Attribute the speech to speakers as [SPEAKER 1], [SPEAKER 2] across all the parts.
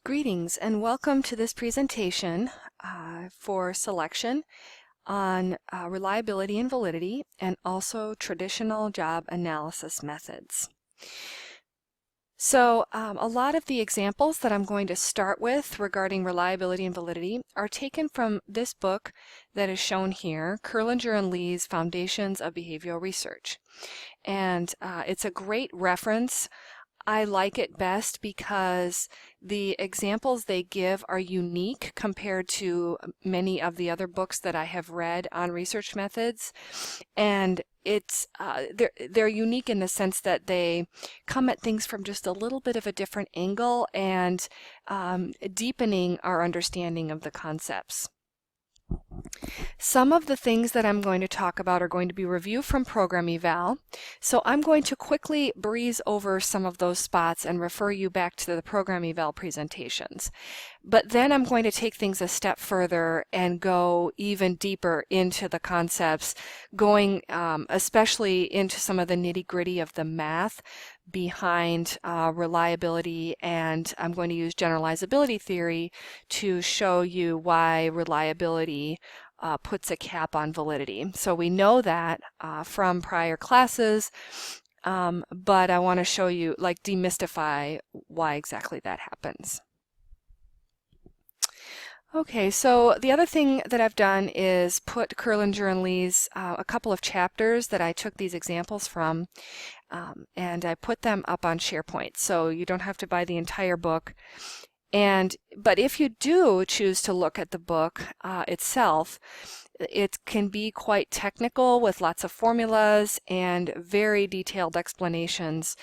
[SPEAKER 1] Greetings and welcome to this presentation for selection on reliability and validity and also traditional job analysis methods. So a lot of the examples that I'm going to start with regarding reliability and validity are taken from this book that is shown here, Kurlanger and Lee's Foundations of Behavioral Research. And it's a great reference. I like it best because the examples they give are unique compared to many of the other books that I have read on research methods, and they're unique in the sense that they come at things from just a little bit of a different angle and deepening our understanding of the concepts. Some of the things that I'm going to talk about are going to be review from program eval. So I'm going to quickly breeze over some of those spots and refer you back to the program eval presentations. But then I'm going to take things a step further and go even deeper into the concepts, going especially into some of the nitty-gritty of the math behind reliability, and I'm going to use generalizability theory to show you why reliability puts a cap on validity. So we know that from prior classes, but I want to show you, like, demystify why exactly that happens. Okay, so the other thing that I've done is put Kurlanger and Lee's a couple of chapters that I took these examples from, and I put them up on SharePoint, so you don't have to buy the entire book. But if you do choose to look at the book itself, it can be quite technical with lots of formulas and very detailed explanations.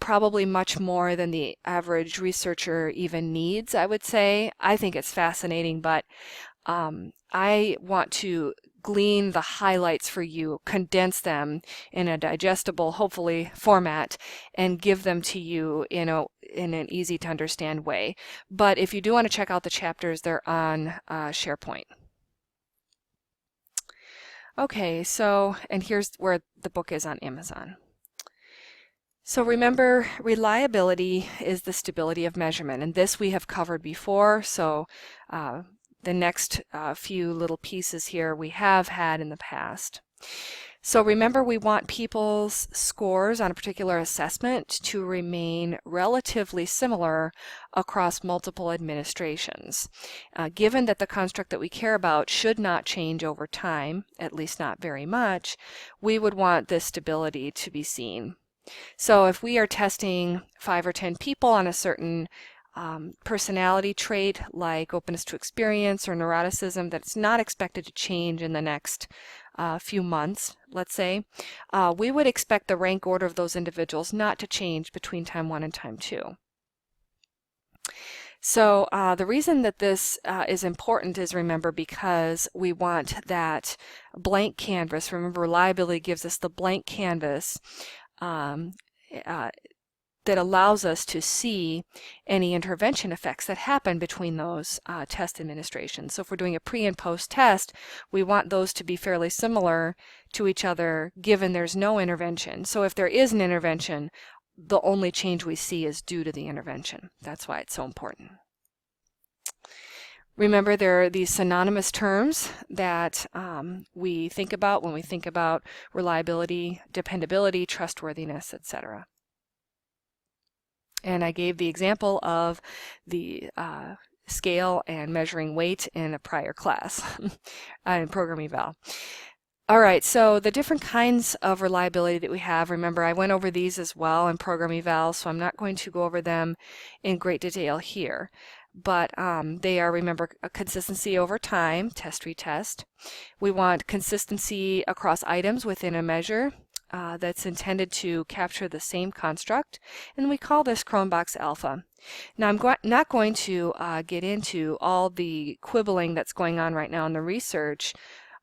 [SPEAKER 1] Probably much more than the average researcher even needs, I would say. I think it's fascinating, but I want to glean the highlights for you, condense them in a digestible, hopefully, format, and give them to you in an easy to understand way. But if you do want to check out the chapters, they're on SharePoint. Okay, so, and here's where the book is on Amazon. So remember, reliability is the stability of measurement, and this we have covered before, so the next few little pieces here we have had in the past. So remember, we want people's scores on a particular assessment to remain relatively similar across multiple administrations. Given that the construct that we care about should not change over time, at least not very much, we would want this stability to be seen. So if we are testing 5 or 10 people on a certain personality trait like openness to experience or neuroticism that's not expected to change in the next few months, let's say, we would expect the rank order of those individuals not to change between time 1 and time 2. So the reason that this is important is, remember, because we want that blank canvas. Remember, reliability gives us the blank canvas that allows us to see any intervention effects that happen between those test administrations. So if we're doing a pre and post test, we want those to be fairly similar to each other given there's no intervention. So if there is an intervention, the only change we see is due to the intervention. That's why it's so important. Remember, there are these synonymous terms that we think about when we think about reliability, dependability, trustworthiness, etc. And I gave the example of the scale and measuring weight in a prior class in program eval. All right, so the different kinds of reliability that we have, remember, I went over these as well in program eval, so I'm not going to go over them in great detail here. But they are, remember, a consistency over time, test, retest. We want consistency across items within a measure that's intended to capture the same construct, and we call this Cronbach's alpha. Now, I'm not going to get into all the quibbling that's going on right now in the research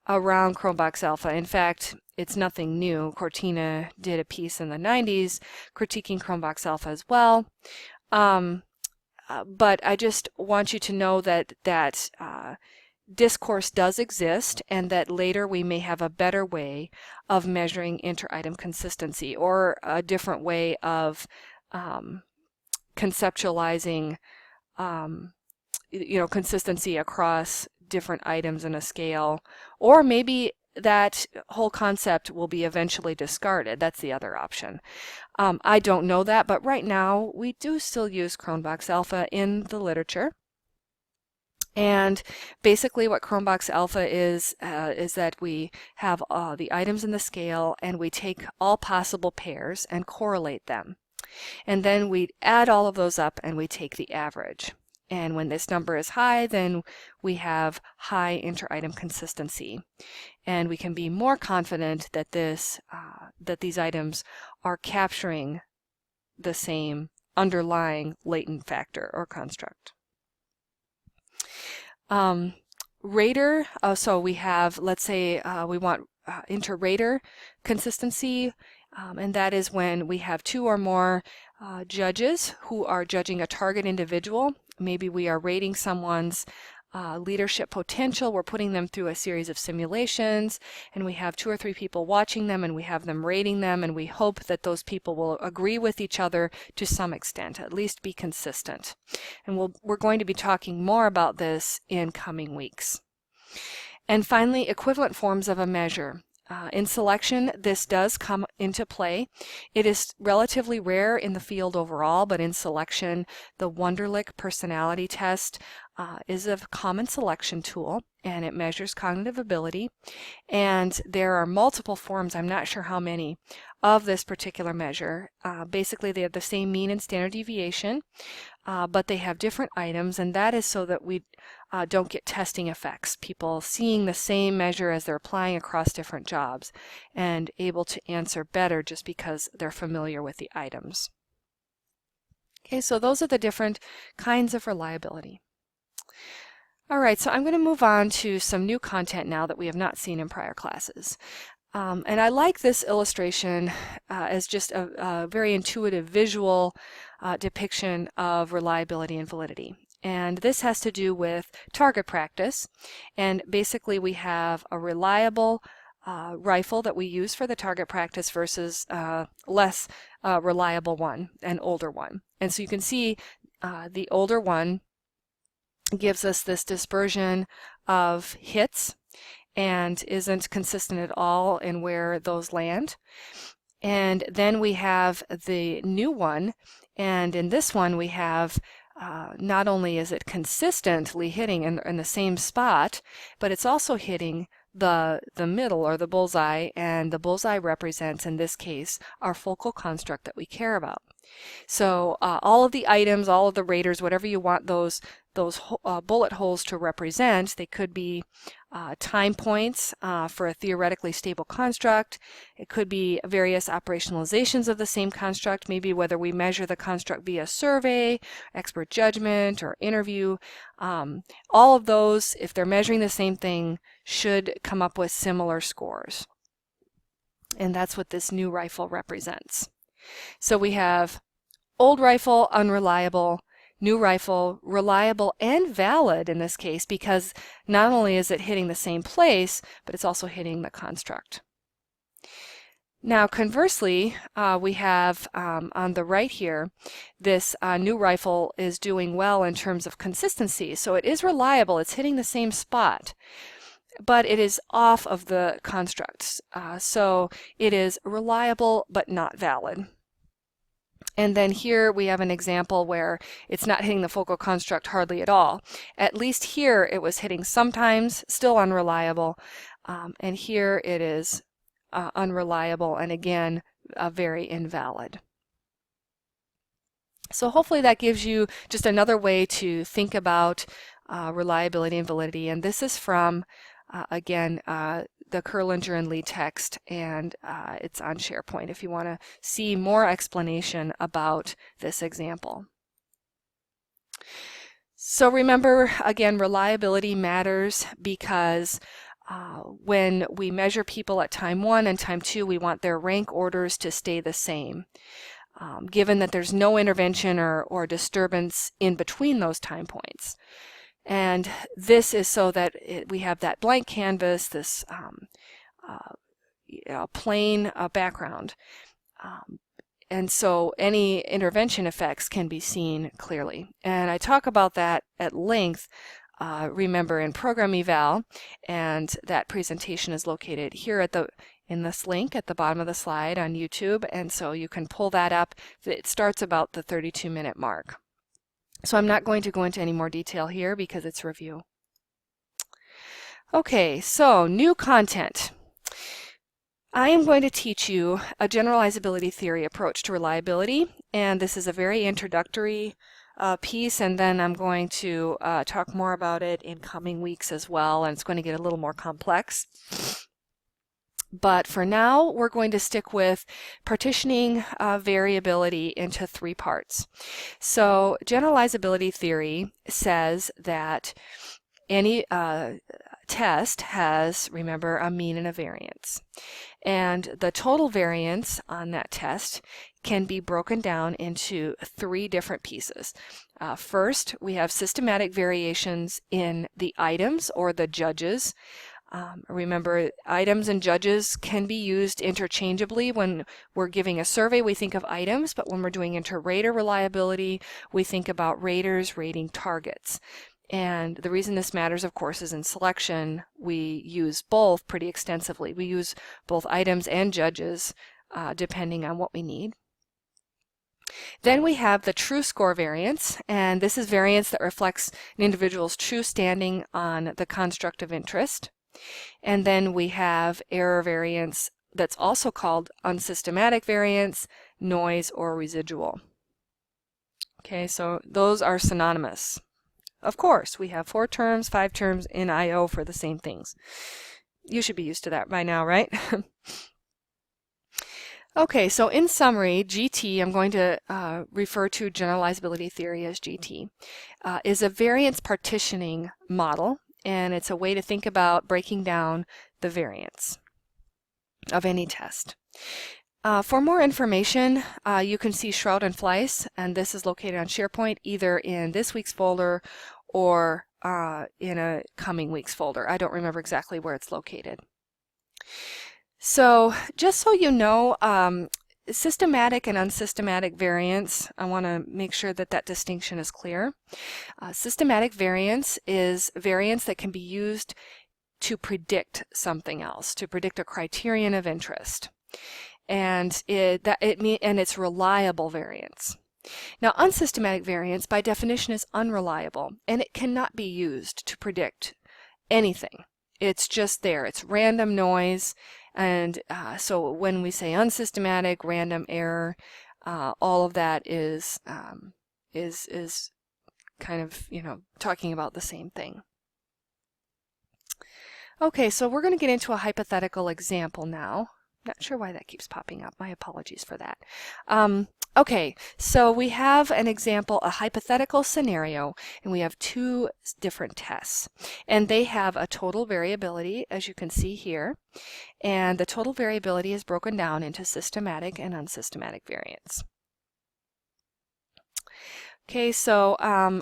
[SPEAKER 1] around Cronbach's alpha. In fact, it's nothing new. Cortina did a piece in the 90s critiquing Cronbach's alpha as well. But I just want you to know that discourse does exist, and that later we may have a better way of measuring inter-item consistency, or a different way of conceptualizing consistency across different items in a scale, or maybe that whole concept will be eventually discarded. That's the other option. I don't know that, but right now we do still use Cronbach's alpha in the literature. And basically what Cronbach's alpha is that we have the items in the scale and we take all possible pairs and correlate them. And then we add all of those up and we take the average. And when this number is high, then we have high inter-item consistency. And we can be more confident that that these items are capturing the same underlying latent factor or construct. Rater, so we have, let's say we want inter-rater consistency, and that is when we have two or more judges who are judging a target individual. Maybe we are rating someone's leadership potential. We're putting them through a series of simulations, and we have 2 or 3 people watching them, and we have them rating them, and we hope that those people will agree with each other to some extent, at least be consistent. And we're going to be talking more about this in coming weeks. And finally, equivalent forms of a measure. In selection, this does come into play. It is relatively rare in the field overall, but in selection, the Wonderlic personality test is a common selection tool, and it measures cognitive ability. And there are multiple forms, I'm not sure how many, of this particular measure. Basically, they have the same mean and standard deviation, but they have different items, and that is so that we don't get testing effects, people seeing the same measure as they're applying across different jobs and able to answer better just because they're familiar with the items. Okay, so those are the different kinds of reliability. All right, so I'm going to move on to some new content now that we have not seen in prior classes. And I like this illustration as just a very intuitive visual depiction of reliability and validity. And this has to do with target practice. And basically we have a reliable rifle that we use for the target practice versus less reliable one, an older one. And so you can see the older one gives us this dispersion of hits and isn't consistent at all in where those land. And then we have the new one, and in this one we have not only is it consistently hitting in the same spot, but it's also hitting the middle or the bullseye, and the bullseye represents, in this case, our focal construct that we care about. So all of the items, all of the raters, whatever you want those bullet holes to represent, they could be time points for a theoretically stable construct. It could be various operationalizations of the same construct, maybe whether we measure the construct via survey, expert judgment, or interview. All of those, if they're measuring the same thing, should come up with similar scores. And that's what this new rifle represents. So we have old rifle, unreliable, new rifle, reliable and valid in this case, because not only is it hitting the same place, but it's also hitting the construct. Now conversely, we have on the right here, this new rifle is doing well in terms of consistency. So it is reliable, it's hitting the same spot, but it is off of the constructs. So it is reliable but not valid. And then here we have an example where it's not hitting the focal construct hardly at all. At least here it was hitting sometimes, still unreliable, and here it is unreliable, and again very invalid. So hopefully that gives you just another way to think about reliability and validity, and this is from again the Kurlinger and Lee text, and it's on SharePoint if you want to see more explanation about this example. So remember, again, reliability matters because when we measure people at time 1 and time 2, we want their rank orders to stay the same, given that there's no intervention or disturbance in between those time points. And this is so that we have that blank canvas, this plain background. and so any intervention effects can be seen clearly. And I talk about that at length, remember, in Program Eval, and that presentation is located here in this link at the bottom of the slide on YouTube, and so you can pull that up. It starts about the 32-minute mark. So I'm not going to go into any more detail here because it's review. Okay, so new content. I am going to teach you a generalizability theory approach to reliability, and this is a very introductory piece, and then I'm going to talk more about it in coming weeks as well, and it's going to get a little more complex. But for now, we're going to stick with partitioning variability into 3 parts. So generalizability theory says that any test has, remember, a mean and a variance. And the total variance on that test can be broken down into 3 different pieces. First, we have systematic variations in the items or the judges. Remember, items and judges can be used interchangeably. When we're giving a survey, we think of items, but when we're doing inter-rater reliability, we think about raters rating targets. And the reason this matters, of course, is in selection, we use both pretty extensively. We use both items and judges depending on what we need. Then we have the true score variance, and this is variance that reflects an individual's true standing on the construct of interest. And then we have error variance that's also called unsystematic variance, noise, or residual. Okay, so those are synonymous. Of course, we have 4 terms, 5 terms in IO for the same things. You should be used to that by now, right? Okay, so in summary, GT, I'm going to refer to generalizability theory as GT, is a variance partitioning model, and it's a way to think about breaking down the variance of any test. For more information, you can see Schrout and Fleiss, and this is located on SharePoint either in this week's folder or in a coming week's folder. I don't remember exactly where it's located. So just so you know, systematic and unsystematic variance, I want to make sure that that distinction is clear. Systematic variance is variance that can be used to predict something else, to predict a criterion of interest. And it's reliable variance. Now, unsystematic variance, by definition, is unreliable, and it cannot be used to predict anything. It's just there. It's random noise, and so when we say unsystematic, random error, all of that is kind of, talking about the same thing. Okay, so we're going to get into a hypothetical example now. Not sure why that keeps popping up. My apologies for that. Okay, so we have an example, a hypothetical scenario, and we have 2 different tests. And they have a total variability, as you can see here. And the total variability is broken down into systematic and unsystematic variance. Okay, so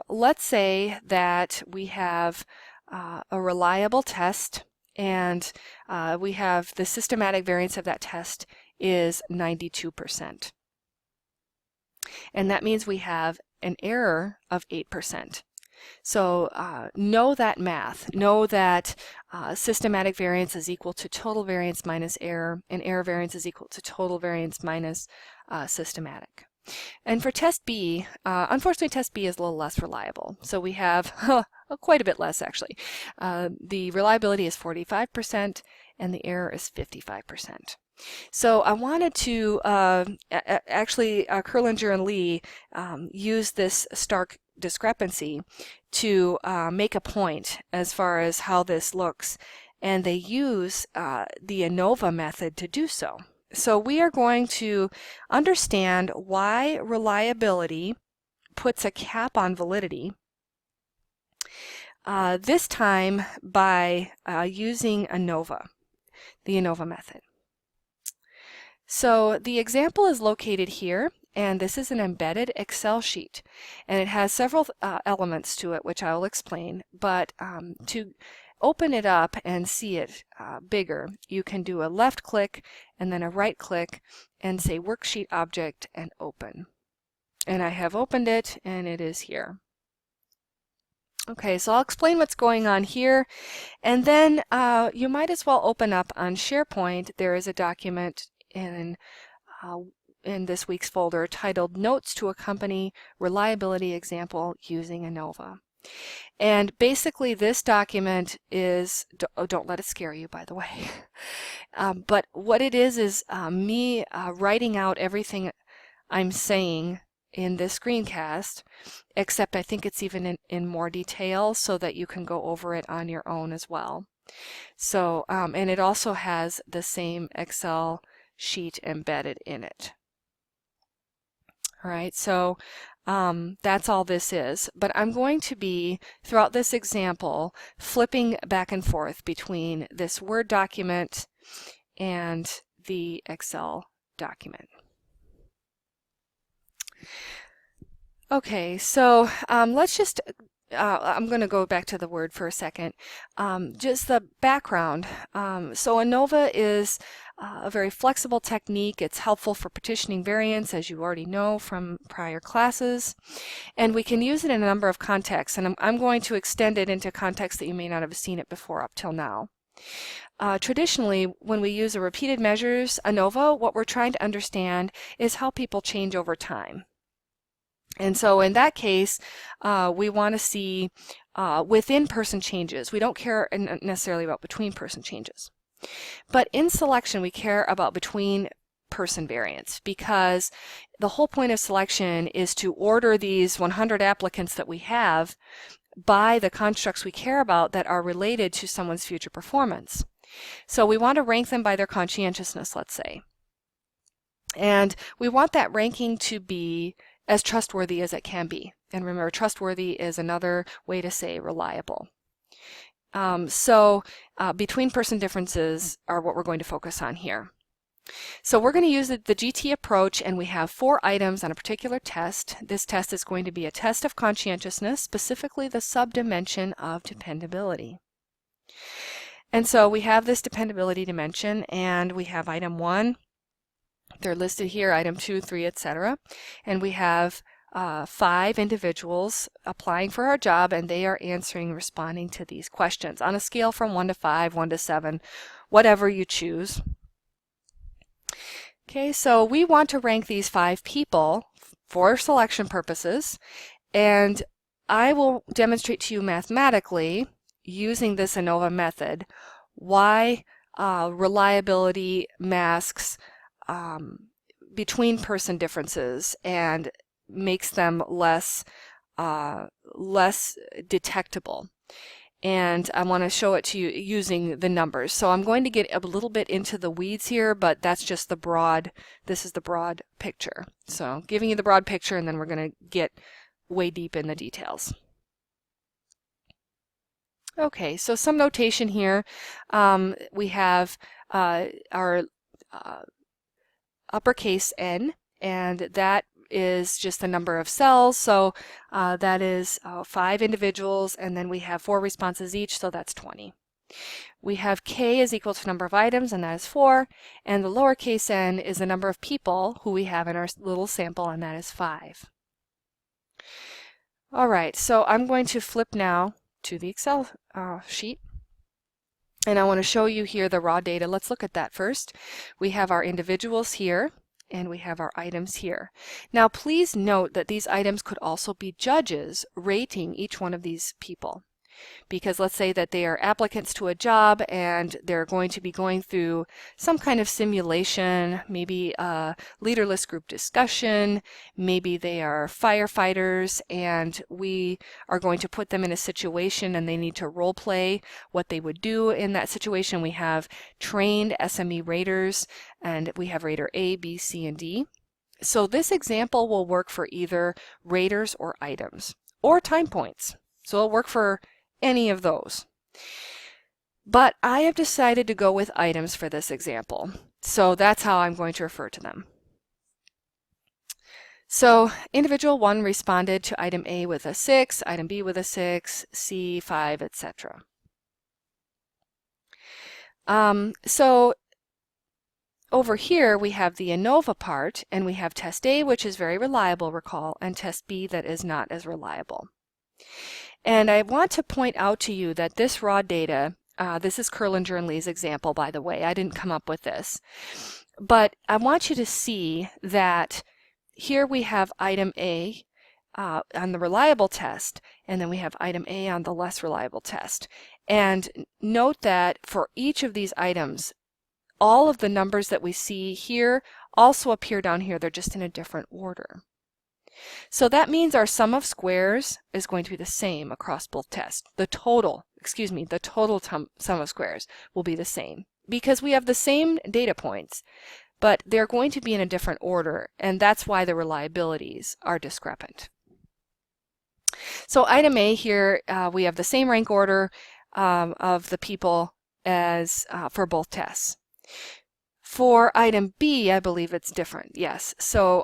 [SPEAKER 1] let's say that we have a reliable test, and we have the systematic variance of that test is 92%. And that means we have an error of 8%. So know that math. Know that systematic variance is equal to total variance minus error, and error variance is equal to total variance minus systematic. And for test B, unfortunately test B is a little less reliable. So we have quite a bit less actually. The reliability is 45% and the error is 55%. So I wanted to actually Kurlinger and Lee use this stark discrepancy to make a point as far as how this looks, and they use the ANOVA method to do so. So we are going to understand why reliability puts a cap on validity, this time by using ANOVA, the ANOVA method. So the example is located here, and this is an embedded Excel sheet, and it has several elements to it, which I will explain. But to open it up and see it bigger, you can do a left click and then a right click and say Worksheet Object and Open. And I have opened it and it is here. Okay, so I'll explain what's going on here, and then you might as well open up on SharePoint. There is a document in this week's folder titled Notes to Accompany Reliability Example Using ANOVA. And basically this document is, don't let it scare you, by the way, but what it is me writing out everything I'm saying in this screencast, except I think it's even in more detail so that you can go over it on your own as well. So, and it also has the same Excel sheet embedded in it. All right, so that's all this is. But I'm going to be, throughout this example, flipping back and forth between this Word document and the Excel document. Okay, so let's just, I'm going to go back to the Word for a second. Just the background. So ANOVA is a very flexible technique. It's helpful for partitioning variants, as you already know from prior classes. And we can use it in a number of contexts. And I'm going to extend it into contexts that you may not have seen it before up till now. Traditionally, when we use a repeated measures ANOVA, what we're trying to understand is how people change over time. And so in that case, we want to see within person changes. We don't care necessarily about between person changes. But in selection, we care about between person variants, because the whole point of selection is to order these 100 applicants that we have by the constructs we care about that are related to someone's future performance. So we want to rank them by their conscientiousness, let's say. And we want that ranking to be as trustworthy as it can be. And remember, trustworthy is another way to say reliable. Between person differences are what we're going to focus on here. So we're going to use the GT approach, and we have 4 items on a particular test. This test is going to be a test of conscientiousness, specifically the subdimension of dependability. And so we have this dependability dimension, and we have item 1. They're listed here, item 2, 3, etc. And we have 5 individuals applying for our job, and they are responding to these questions on a scale from 1 to 5, 1 to 7, whatever you choose. Okay, so we want to rank these 5 people for selection purposes, and I will demonstrate to you mathematically, using this ANOVA method, why reliability masks between person differences and makes them less detectable. And I want to show it to you using the numbers. So I'm going to get a little bit into the weeds here, but that's just the broad, this is the broad picture. So giving you the broad picture, and then we're going to get way deep in the details. Okay, so some notation here. We have our uppercase N, and that is just the number of cells, so that is 5 individuals, and then we have 4 responses each, so that's 20. We have K is equal to number of items, and that is 4, and the lowercase n is the number of people who we have in our little sample, and that is 5. All right, so I'm going to flip now to the Excel sheet. And I want to show you here the raw data. Let's look at that first. We have our individuals here, and we have our items here. Now please note that these items could also be judges rating each one of these people. Because let's say that they are applicants to a job and they're going to be going through some kind of simulation, maybe a leaderless group discussion, maybe they are firefighters and we are going to put them in a situation and they need to role play what they would do in that situation. We have trained SME raters, and we have rater A, B, C, and D. So this example will work for either raters or items or time points. So it'll work for any of those. But I have decided to go with items for this example. So that's how I'm going to refer to them. So individual 1 responded to item A with a 6, item B with a 6, C 5, etc. So over here we have the ANOVA part, and we have test A, which is very reliable, recall, and test B that is not as reliable. And I want to point out to you that this raw data, this is Kurlanger and Lee's example, by the way. I didn't come up with this. But I want you to see that here we have item A on the reliable test, and then we have item A on the less reliable test. And note that for each of these items, all of the numbers that we see here also appear down here. They're just in a different order. So that means our sum of squares is going to be the same across both tests. The total sum of squares will be the same because we have the same data points, but they're going to be in a different order, and that's why the reliabilities are discrepant. So item A here, we have the same rank order of the people as for both tests. For item B, I believe it's different, yes. So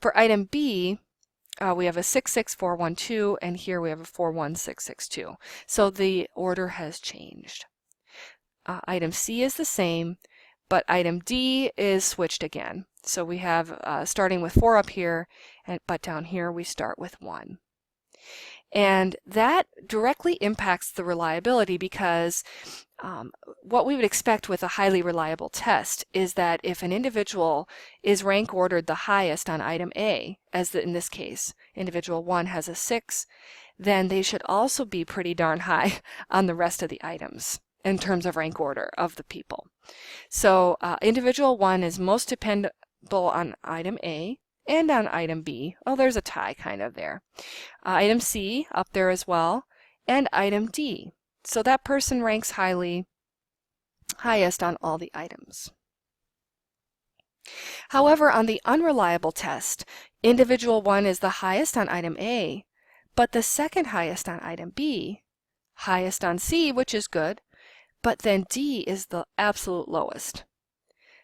[SPEAKER 1] for item B, we have a 66412, and here we have a 41662. So the order has changed. Item C is the same, but item D is switched again. So we have starting with 4 up here, but down here we start with 1. And that directly impacts the reliability because what we would expect with a highly reliable test is that if an individual is rank ordered the highest on item A, as in this case, individual 1 has a 6, then they should also be pretty darn high on the rest of the items in terms of rank order of the people. So individual 1 is most dependable on item A and on item B. Oh, there's a tie kind of there. Item C up there as well, and item D. So that person ranks highest on all the items. However, on the unreliable test, individual 1 is the highest on item A, but the second highest on item B, highest on C, which is good, but then D is the absolute lowest.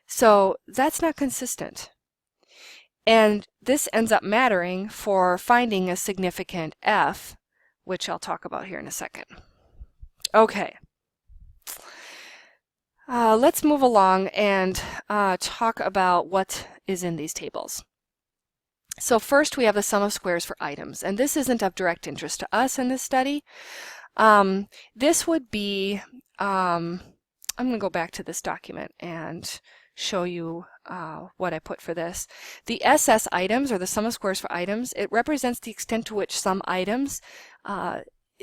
[SPEAKER 1] So that's not consistent. And this ends up mattering for finding a significant F, which I'll talk about here in a second. Okay. Let's move along and talk about what is in these tables. So first we have the sum of squares for items, and this isn't of direct interest to us in this study. This would be, I'm going to go back to this document and show you what I put for this. The SS items, or the sum of squares for items, it represents the extent to which some items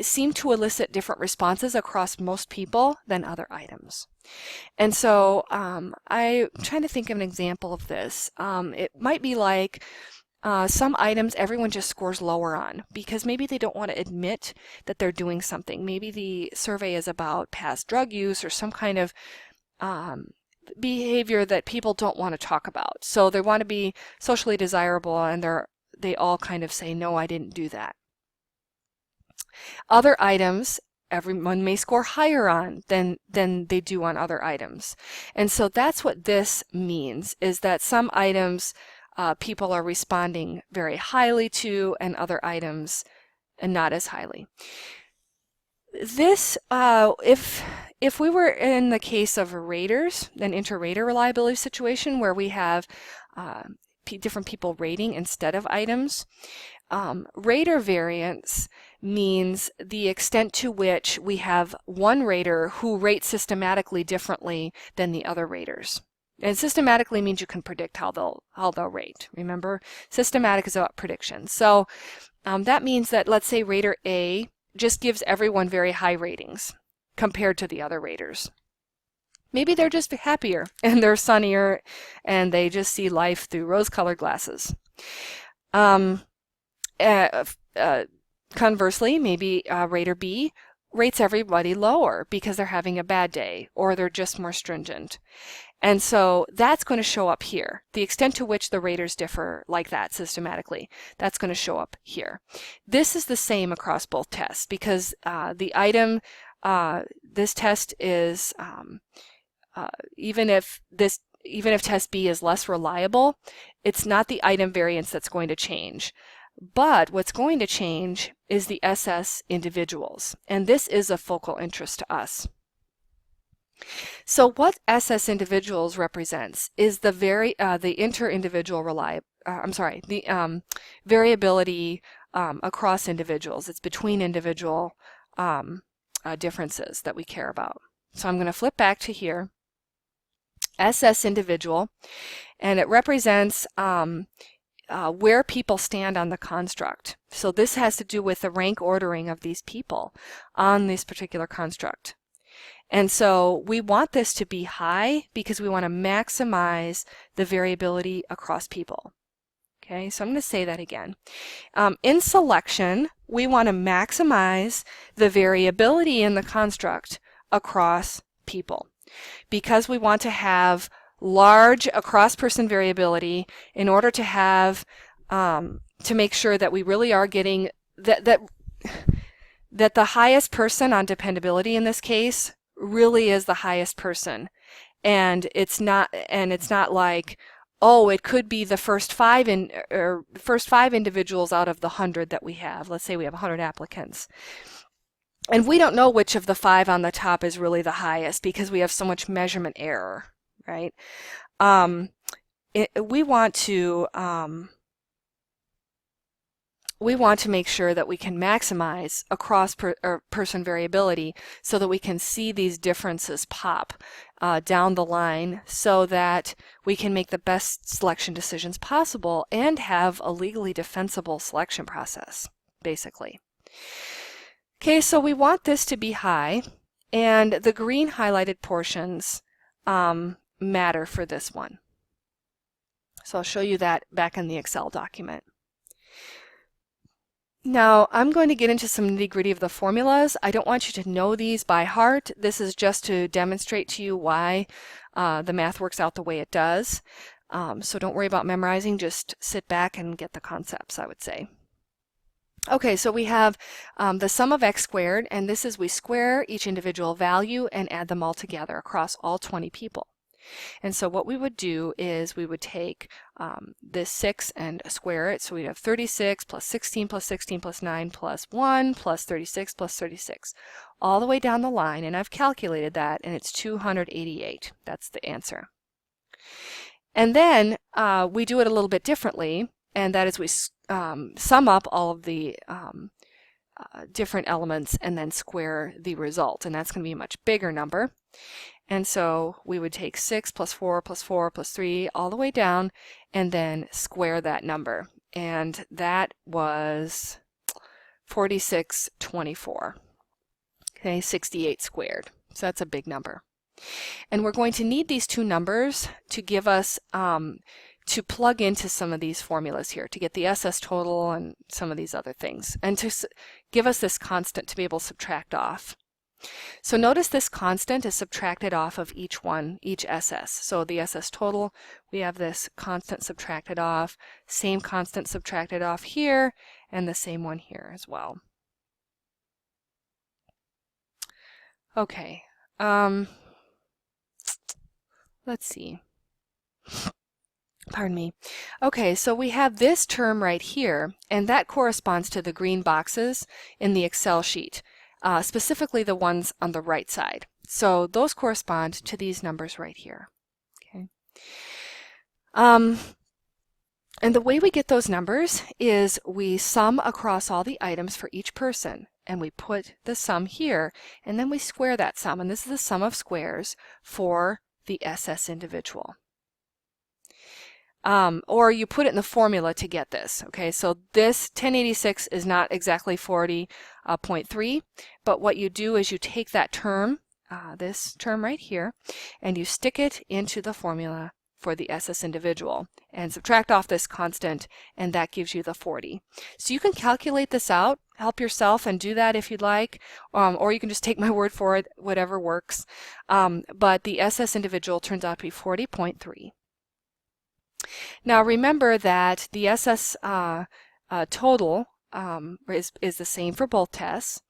[SPEAKER 1] seem to elicit different responses across most people than other items. And so I'm trying to think of an example of this. It might be like some items everyone just scores lower on because maybe they don't want to admit that they're doing something. Maybe the survey is about past drug use or some kind of behavior that people don't want to talk about. So they want to be socially desirable, and they all kind of say, no, I didn't do that. Other items, everyone may score higher on than they do on other items. And so that's what this means, is that some items people are responding very highly to, and other items not as highly. This, if we were in the case of raters, an inter-rater reliability situation where we have different people rating instead of items, rater variance means the extent to which we have one rater who rates systematically differently than the other raters. And systematically means you can predict how they'll rate. Remember, systematic is about prediction. So that means that, let's say rater A just gives everyone very high ratings compared to the other raters. Maybe they're just happier and they're sunnier and they just see life through rose-colored glasses. Conversely, maybe rater B rates everybody lower because they're having a bad day or they're just more stringent. And so that's going to show up here. The extent to which the raters differ like that systematically, that's going to show up here. This is the same across both tests because the item, this test is, even if test B is less reliable, it's not the item variance that's going to change. But what's going to change is the SS individuals. And this is of focal interest to us. So what SS individuals represents is the inter-individual variability across individuals. It's between individual differences that we care about. So I'm going to flip back to here, SS individual, and it represents where people stand on the construct. So this has to do with the rank ordering of these people on this particular construct. And so we want this to be high because we want to maximize the variability across people. Okay, so I'm going to say that again. In selection, we want to maximize the variability in the construct across people because we want to have large across-person variability in order to have to make sure that we really are getting that the highest person on dependability in this case really is the highest person, and it's not like, oh, it could be the first five individuals out of the 100 that we have. Let's say we have 100 applicants. And we don't know which of the 5 on the top is really the highest because we have so much measurement error, right? We want to make sure that we can maximize across person variability so that we can see these differences pop down the line so that we can make the best selection decisions possible and have a legally defensible selection process, basically. Okay, so we want this to be high, and the green highlighted portions matter for this one. So I'll show you that back in the Excel document. Now, I'm going to get into some nitty-gritty of the formulas. I don't want you to know these by heart. This is just to demonstrate to you why the math works out the way it does. So don't worry about memorizing, just sit back and get the concepts, I would say. Okay, so we have the sum of x squared, and this is we square each individual value and add them all together across all 20 people. And so what we would do is we would take this 6 and square it. So we'd have 36 plus 16 plus 16 plus 9 plus 1 plus 36 plus 36 all the way down the line, and I've calculated that, and it's 288. That's the answer. And then we do it a little bit differently, and that is we sum up all of the different elements and then square the result, and that's going to be a much bigger number. And so we would take 6 plus 4 plus 4 plus 3 all the way down and then square that number. And that was 4624. Okay, 68 squared. So that's a big number. And we're going to need these two numbers to give us, to plug into some of these formulas here, to get the SS total and some of these other things, and to give us this constant to be able to subtract off. So notice this constant is subtracted off of each SS. So the SS total, we have this constant subtracted off, same constant subtracted off here, and the same one here as well. Okay, let's see. Pardon me. Okay, so we have this term right here, and that corresponds to the green boxes in the Excel sheet. Specifically the ones on the right side. So those correspond to these numbers right here. Okay. And the way we get those numbers is we sum across all the items for each person, and we put the sum here, and then we square that sum, and this is the sum of squares for the SS individual. Or you put it in the formula to get this. Okay, so this 1086 is not exactly 40.3, but what you do is you take that term, this term right here, and you stick it into the formula for the SS individual and subtract off this constant, and that gives you the 40. So you can calculate this out, help yourself, and do that if you'd like, or you can just take my word for it, whatever works. But the SS individual turns out to be 40.3. Now remember that the SS total is the same for both tests,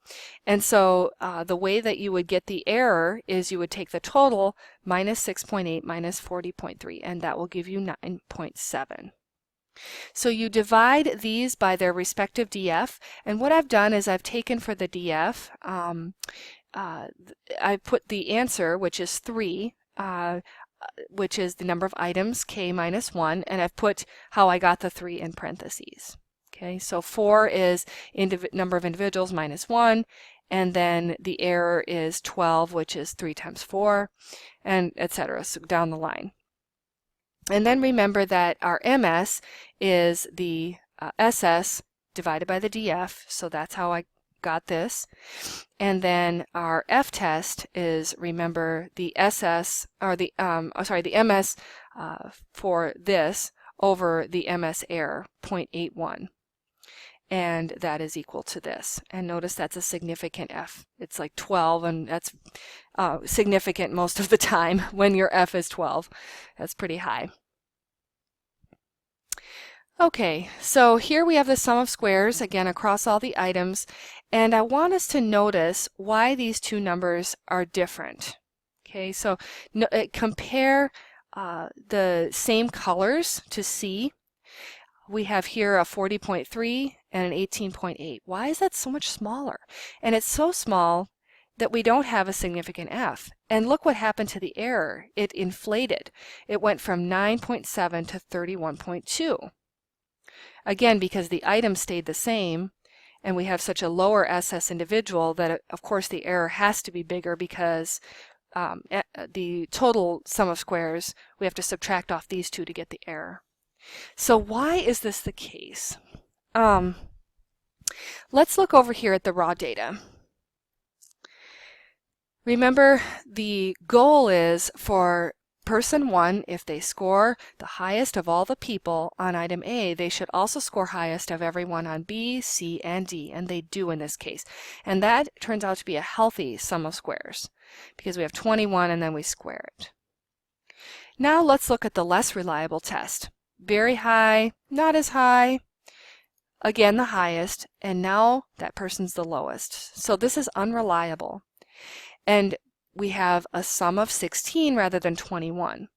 [SPEAKER 1] and so the way that you would get the error is you would take the total minus 6.8 minus 40.3, and that will give you 9.7. So you divide these by their respective DF, and what I've done is I've taken for the DF I put the answer, which is 3, which is the number of items, k minus 1, and I've put how I got the 3 in parentheses. Okay, so 4 is number of individuals minus 1, and then the error is 12, which is 3 times 4, and etc. So down the line. And then remember that our MS is the SS divided by the DF, so that's how I got this. And then our F test is, remember, the SS, or the MS for this over the MS error, 0.81. And that is equal to this. And notice that's a significant F. It's like 12, and that's significant most of the time when your F is 12. That's pretty high. Okay, so here we have the sum of squares, again, across all the items, and I want us to notice why these two numbers are different. Okay, so compare the same colors to see. We have here a 40.3 and an 18.8. Why is that so much smaller? And it's so small that we don't have a significant F. And look what happened to the error. It inflated. It went from 9.7 to 31.2. Again, because the items stayed the same, and we have such a lower SS individual that, of course, the error has to be bigger because the total sum of squares, we have to subtract off these two to get the error. So why is this the case? Let's look over here at the raw data. Remember, the goal is for person 1, if they score the highest of all the people on item A, they should also score highest of everyone on B, C, and D, and they do in this case. And that turns out to be a healthy sum of squares because we have 21 and then we square it. Now let's look at the less reliable test. Very high, not as high, again the highest, and now that person's the lowest. So this is unreliable. And we have a sum of 16 rather than 21.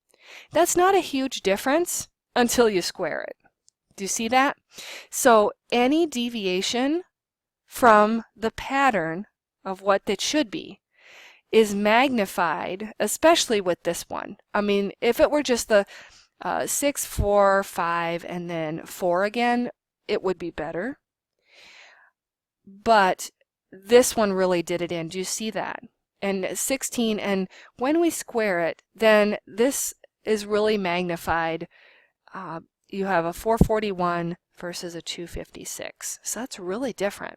[SPEAKER 1] That's not a huge difference until you square it. Do you see that? So any deviation from the pattern of what it should be is magnified, especially with this one. I mean, if it were just the 6, 4, 5, and then 4 again, it would be better. But this one really did it in. Do you see that? And 16, and when we square it, then this is really magnified. You have a 441 versus a 256. So that's really different.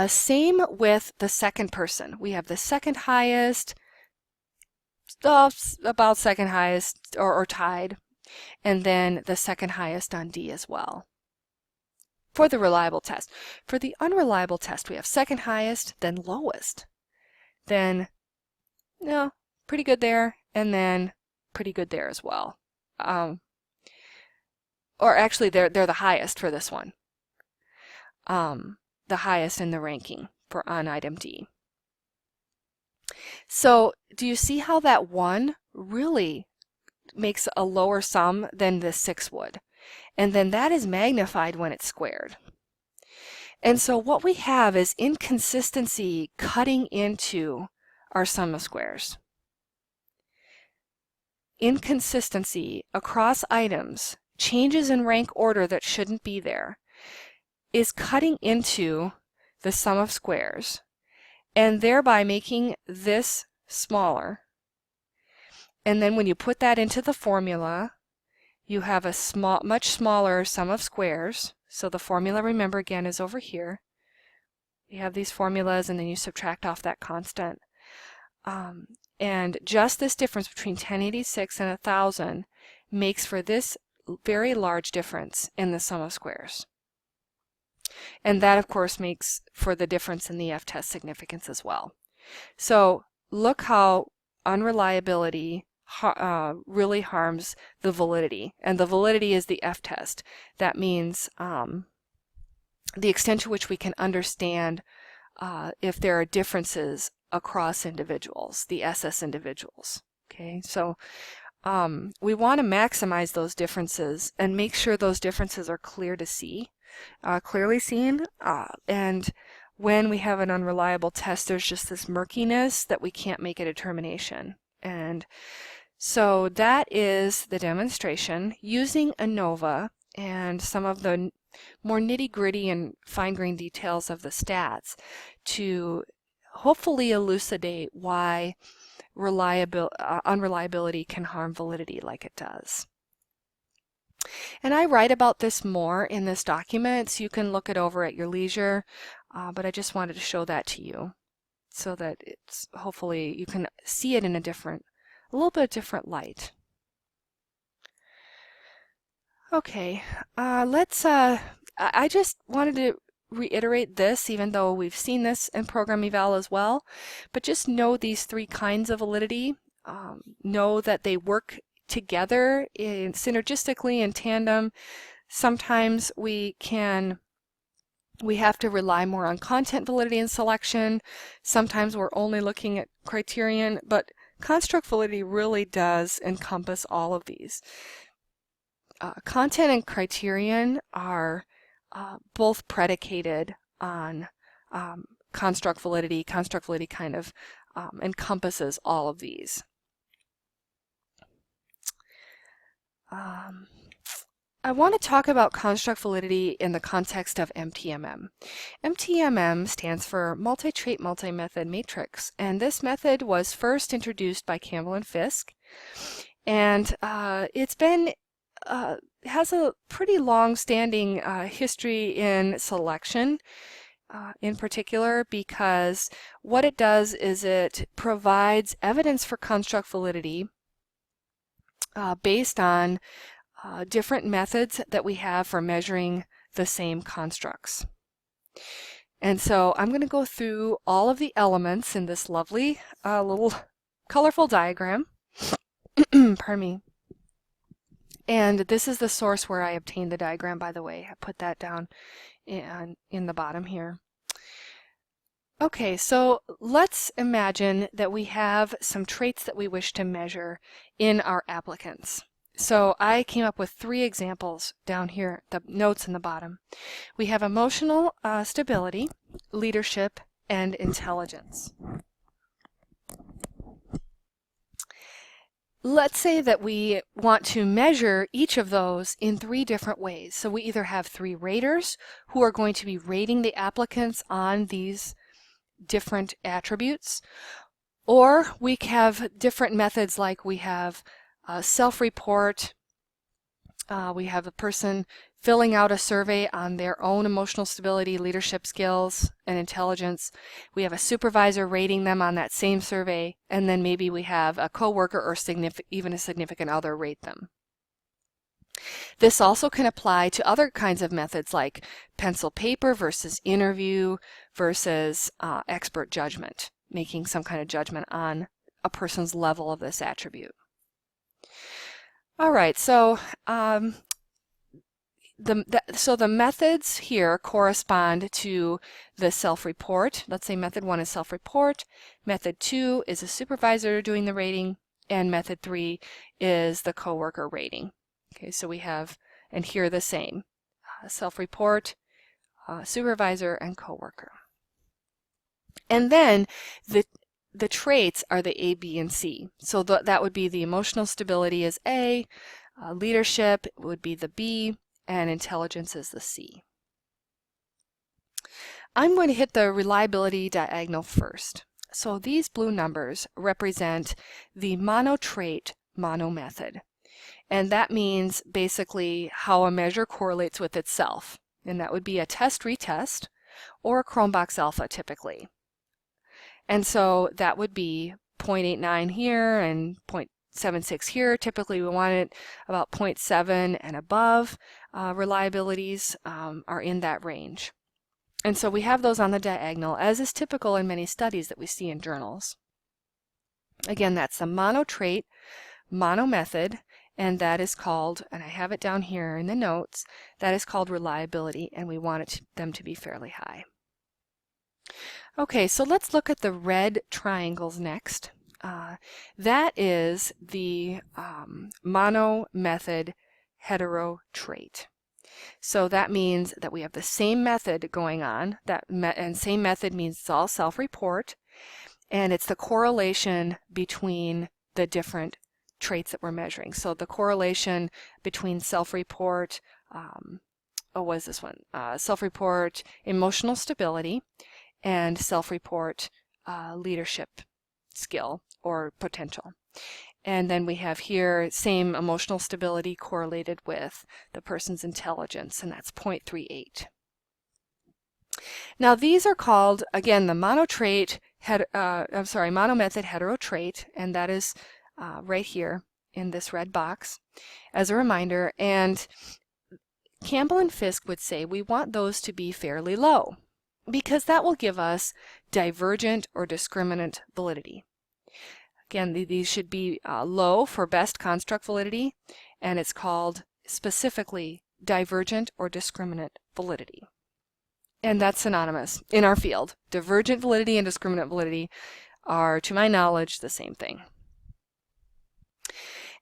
[SPEAKER 1] Same with the second person. We have the second highest, about second highest or tied, and then the second highest on D as well. For the reliable test. For the unreliable test, we have second highest, then lowest, then pretty good there, and then pretty good there as well. Or actually, they're the highest for this one. The highest in the ranking on item D. So do you see how that 1 really makes a lower sum than the 6 would? And then that is magnified when it's squared. And so what we have is inconsistency cutting into our sum of squares. Inconsistency across items, changes in rank order that shouldn't be there, is cutting into the sum of squares and thereby making this smaller. And then when you put that into the formula, you have a much smaller sum of squares. So the formula, remember, again, is over here. You have these formulas, and then you subtract off that constant. And just this difference between 1086 and 1000 makes for this very large difference in the sum of squares. And that, of course, makes for the difference in the F-test significance as well. So look how unreliability really harms the validity, and the validity is the F-test. That means the extent to which we can understand if there are differences across individuals, the SS individuals. Okay, so we want to maximize those differences and make sure those differences are clear to see, clearly seen, and when we have an unreliable test, there's just this murkiness that we can't make a determination. And so that is the demonstration using ANOVA and some of the more nitty-gritty and fine-grained details of the stats to hopefully elucidate why unreliability can harm validity like it does. And I write about this more in this document, so you can look it over at your leisure, but I just wanted to show that to you so that it's hopefully you can see it in a little bit different light. Okay, I just wanted to reiterate this, even though we've seen this in program eval as well, but just know these three kinds of validity. Know that they work together synergistically in tandem. Sometimes we have to rely more on content validity and selection. Sometimes we're only looking at criterion, but construct validity really does encompass all of these. Content and criterion are both predicated on construct validity. Construct validity kind of encompasses all of these. I want to talk about construct validity in the context of MTMM. MTMM stands for multi-trait, multi-method matrix, and this method was first introduced by Campbell and Fisk, and it's been has a pretty long-standing history in selection, in particular, because what it does is it provides evidence for construct validity based on different methods that we have for measuring the same constructs. And so I'm going to go through all of the elements in this lovely little colorful diagram. Pardon me. And this is the source where I obtained the diagram, by the way. I put that down in the bottom here. Okay, so let's imagine that we have some traits that we wish to measure in our applicants. So I came up with 3 examples down here, the notes in the bottom. We have emotional stability, leadership, and intelligence. Let's say that we want to measure each of those in 3 different ways. So we either have 3 raters who are going to be rating the applicants on these different attributes, or we have different methods, like we have self-report, we have a person filling out a survey on their own emotional stability, leadership skills, and intelligence. We have a supervisor rating them on that same survey, and then maybe we have a coworker or even a significant other rate them. This also can apply to other kinds of methods like pencil paper versus interview versus expert judgment, making some kind of judgment on a person's level of this attribute. All right, so the methods here correspond to the self-report. Let's say method 1 is self-report, method 2 is a supervisor doing the rating, and method 3 is the coworker rating. Okay, so we have, and here the same, self-report, supervisor, and coworker. And then the traits are the A, B, and C. So that would be the emotional stability is A, leadership would be the B, and intelligence is the C. I'm going to hit the reliability diagonal first. So these blue numbers represent the monotrait monomethod. And that means basically how a measure correlates with itself. And that would be a test-retest or a Cronbach's alpha typically. And so that would be 0.89 here and 0.76 here. Typically we want it about 0.7 and above. Reliabilities are in that range. And so we have those on the diagonal, as is typical in many studies that we see in journals. Again, that's the monotrait monomethod, and that is called, and I have it down here in the notes, that is called reliability, and we want them to be fairly high. Okay, so let's look at the red triangles next. That is the monomethod heterotrait. So that means that we have the same method going on, and same method means it's all self-report, and it's the correlation between the different traits that we're measuring. So the correlation between self-report, what is this one? Self-report emotional stability and self-report leadership skill or potential. And then we have here same emotional stability correlated with the person's intelligence, and that's 0.38. Now these are called, again, the monomethod hetero trait, and that is right here in this red box as a reminder. And Campbell and Fisk would say we want those to be fairly low because that will give us divergent or discriminant validity. Again, these should be low for best construct validity, and it's called specifically divergent or discriminant validity. And that's synonymous in our field. Divergent validity and discriminant validity are, to my knowledge, the same thing.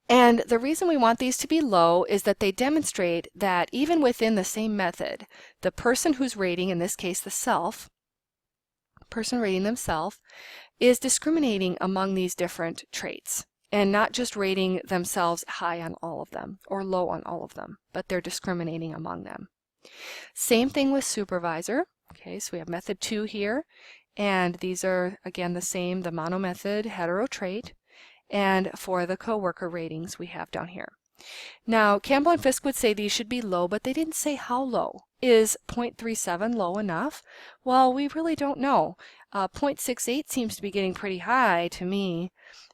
[SPEAKER 1] And the reason we want these to be low is that they demonstrate that even within the same method, the person who's rating, in this case the person rating themselves, is discriminating among these different traits and not just rating themselves high on all of them or low on all of them, but they're discriminating among them. Same thing with supervisor. Okay, so we have method 2 here, and these are again the same, the monomethod hetero trait, and for the coworker ratings we have down here. Now Campbell and Fisk would say these should be low, but they didn't say how low. Is 0.37 low enough? Well, we really don't know. 0.68 seems to be getting pretty high to me.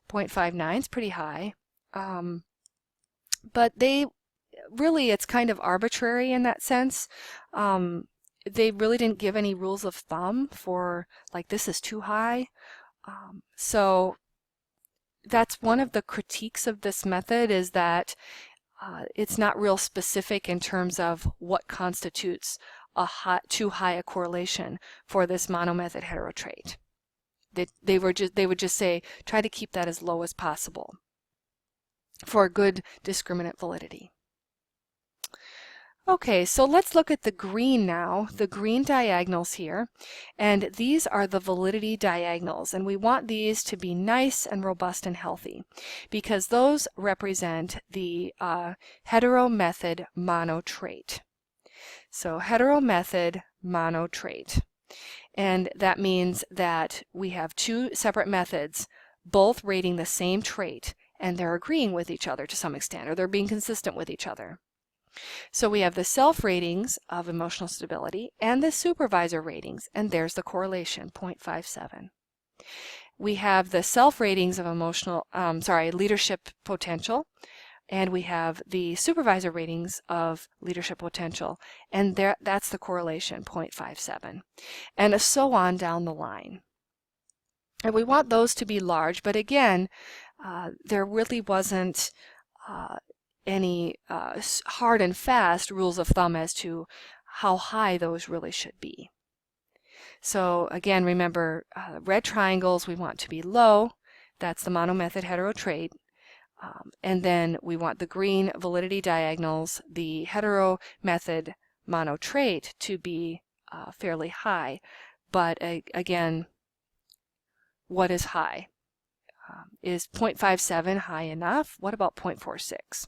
[SPEAKER 1] 0.59 is pretty high. But it's kind of arbitrary in that sense. They really didn't give any rules of thumb for, like, this is too high. So that's one of the critiques of this method, is that it's not real specific in terms of what constitutes too high a correlation for this monomethod hetero trait. They would just say try to keep that as low as possible for good discriminant validity. Okay, so let's look at the green now, the green diagonals here, and these are the validity diagonals, and we want these to be nice and robust and healthy because those represent the hetero method mono trait. So hetero method mono trait, and that means that we have two separate methods both rating the same trait, and they're agreeing with each other to some extent, or they're being consistent with each other. So we have the self ratings of emotional stability and the supervisor ratings, and there's the correlation, 0.57. We have the self ratings of leadership potential, and we have the supervisor ratings of leadership potential, and that's the correlation, 0.57, and so on down the line. And we want those to be large, but again, there really wasn't any hard and fast rules of thumb as to how high those really should be. So again, remember, red triangles we want to be low. That's the monomethod hetero trait. And then we want the green validity diagonals, the hetero method mono trait, to be fairly high. But again, what is high? Is 0.57 high enough? What about 0.46?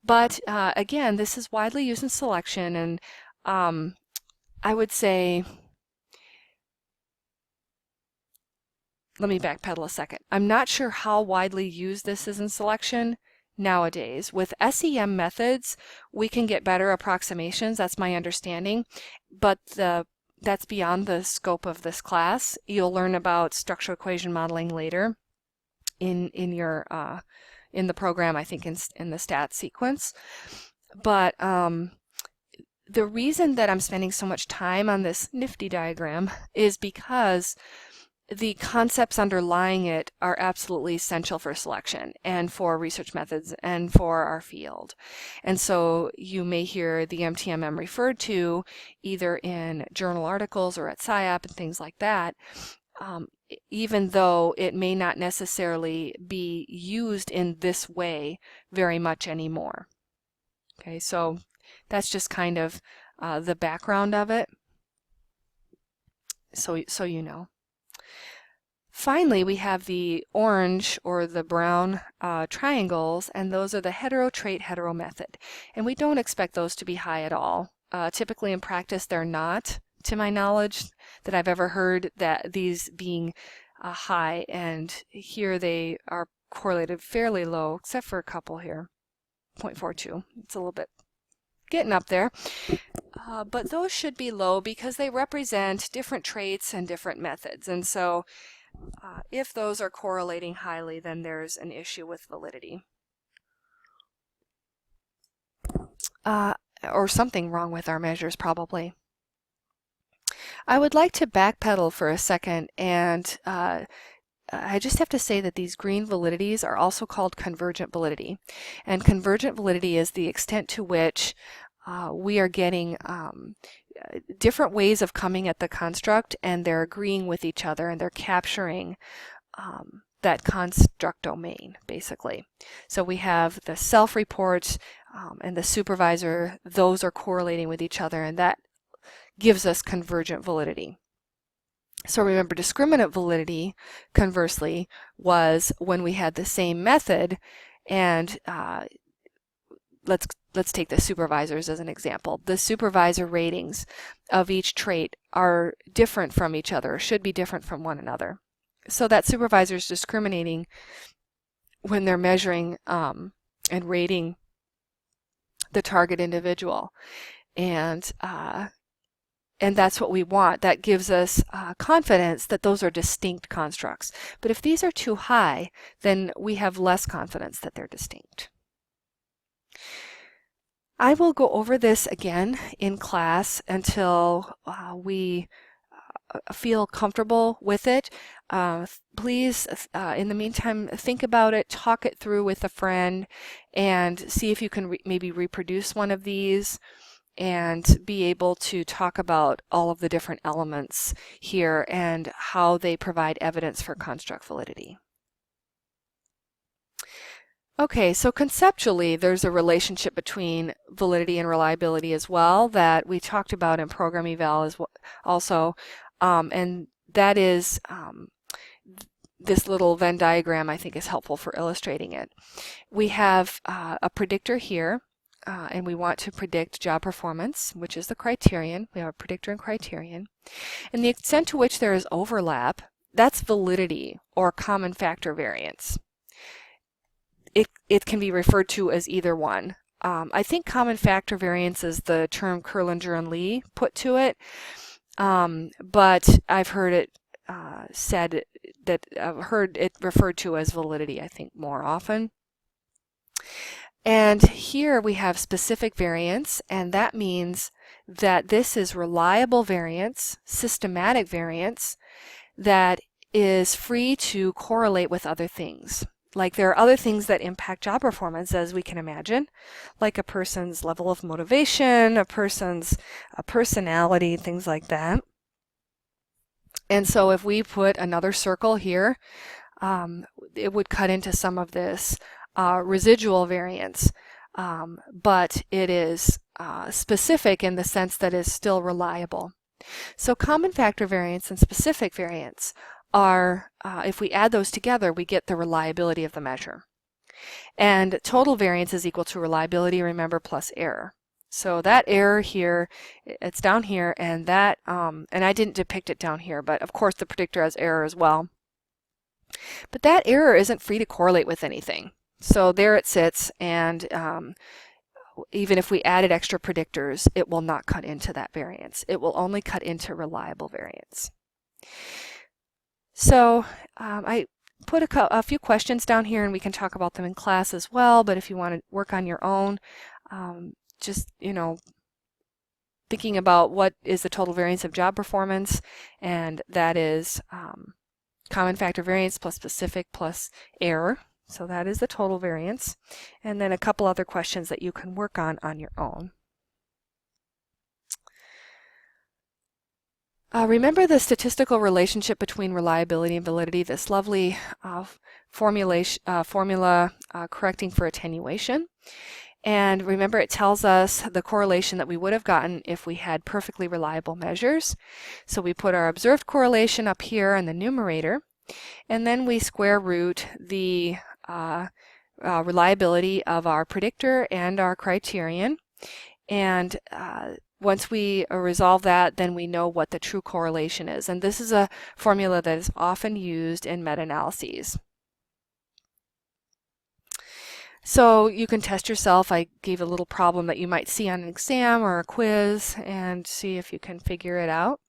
[SPEAKER 1] But again, this is widely used in selection, and I would say, let me backpedal a second. I'm not sure how widely used this is in selection nowadays. With SEM methods, we can get better approximations, that's my understanding, but that's beyond the scope of this class. You'll learn about structural equation modeling later in the program, I think in the stats sequence. But the reason that I'm spending so much time on this nifty diagram is because the concepts underlying it are absolutely essential for selection and for research methods and for our field. And so you may hear the MTMM referred to either in journal articles or at SciAp and things like that, even though it may not necessarily be used in this way very much anymore. Okay, so that's just kind of the background of it, so you know. Finally, we have the orange or the brown triangles, and those are the hetero-trait hetero method. And we don't expect those to be high at all. Typically in practice, they're not, to my knowledge, that I've ever heard that these being high, and here they are correlated fairly low, except for a couple here, 0.42. It's a little bit getting up there. But those should be low because they represent different traits and different methods. And so if those are correlating highly, then there's an issue with validity. Or something wrong with our measures, probably. I would like to backpedal for a second, and I just have to say that these green validities are also called convergent validity. And convergent validity is the extent to which we are getting different ways of coming at the construct, and they're agreeing with each other, and they're capturing that construct domain, basically. So we have the self-report and the supervisor. Those are correlating with each other, and that gives us convergent validity. So remember, discriminant validity, conversely, was when we had the same method, and let's take the supervisors as an example. The supervisor ratings of each trait are different from each other, or should be different from one another. So that supervisor is discriminating when they're measuring and rating the target individual. And that's what we want. That gives us confidence that those are distinct constructs. But if these are too high, then we have less confidence that they're distinct. I will go over this again in class until we feel comfortable with it. Please, in the meantime, think about it, talk it through with a friend, and see if you can maybe reproduce one of these and be able to talk about all of the different elements here and how they provide evidence for construct validity. Okay, so conceptually, there's a relationship between validity and reliability as well that we talked about in program eval as well, also, and that is this little Venn diagram, I think, is helpful for illustrating it. We have a predictor here, and we want to predict job performance, which is the criterion. We have a predictor and criterion. And the extent to which there is overlap, that's validity or common factor variance. It can be referred to as either one. I think common factor variance is the term Kurlanger and Lee put to it, but I've heard it said that I've heard it referred to as validity, I think, more often. And here we have specific variance, and that means that this is reliable variance, systematic variance, that is free to correlate with other things. Like there are other things that impact job performance, as we can imagine, like a person's level of motivation, a person's personality, things like that. And so if we put another circle here, it would cut into some of this residual variance, but it is specific in the sense that it's still reliable. So common factor variance and specific variance are, if we add those together, we get the reliability of the measure. And total variance is equal to reliability, remember, plus error. So that error here, it's down here, and that, and I didn't depict it down here, but of course the predictor has error as well. But that error isn't free to correlate with anything. So there it sits, and even if we added extra predictors, it will not cut into that variance. It will only cut into reliable variance. So I put a few questions down here, and we can talk about them in class as well, but if you want to work on your own, just, thinking about what is the total variance of job performance, and that is common factor variance plus specific plus error. So that is the total variance. And then a couple other questions that you can work on your own. Remember the statistical relationship between reliability and validity, this lovely formula correcting for attenuation. And remember, it tells us the correlation that we would have gotten if we had perfectly reliable measures. So we put our observed correlation up here in the numerator, and then we square root the reliability of our predictor and our criterion. And once we resolve that, then we know what the true correlation is. And this is a formula that is often used in meta-analyses. So you can test yourself. I gave a little problem that you might see on an exam or a quiz and see if you can figure it out.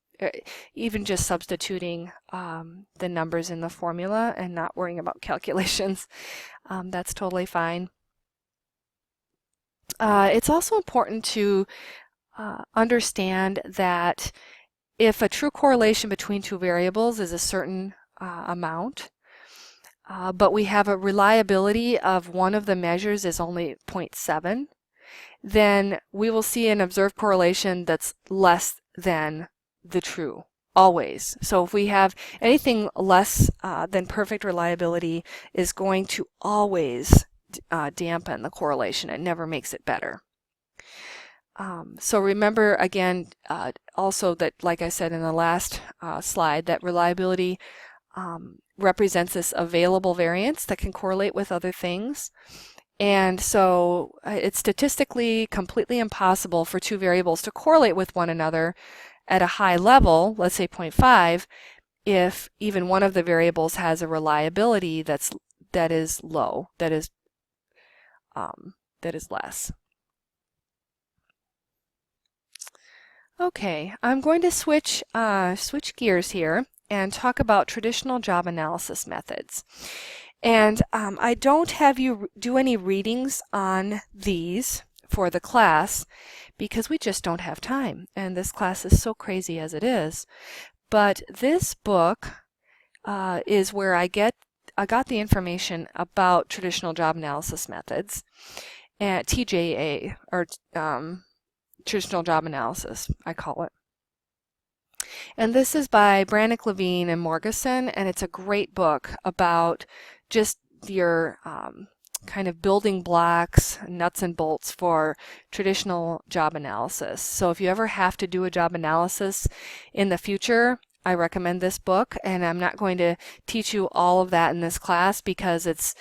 [SPEAKER 1] Even just substituting the numbers in the formula and not worrying about calculations, that's totally fine. It's also important to understand that if a true correlation between two variables is a certain amount, but we have a reliability of one of the measures is only 0.7, then we will see an observed correlation that's less than the true, always. So if we have anything less than perfect reliability, is going to always dampen the correlation. It never makes it better. So remember again also that, like I said in the last slide, that reliability represents this available variance that can correlate with other things. And so it's statistically completely impossible for two variables to correlate with one another at a high level, let's say 0.5, if even one of the variables has a reliability that is low, that is less. Okay, I'm going to switch gears here and talk about traditional job analysis methods. And I don't have you do any readings on these for the class because we just don't have time, and this class is so crazy as it is. But this book is where I got the information about traditional job analysis methods at TJA, or traditional job analysis, I call it. And this is by Brannick, Levine, and Morgeson, and it's a great book about just your kind of building blocks, nuts and bolts for traditional job analysis. So if you ever have to do a job analysis in the future, I recommend this book, and I'm not going to teach you all of that in this class because it's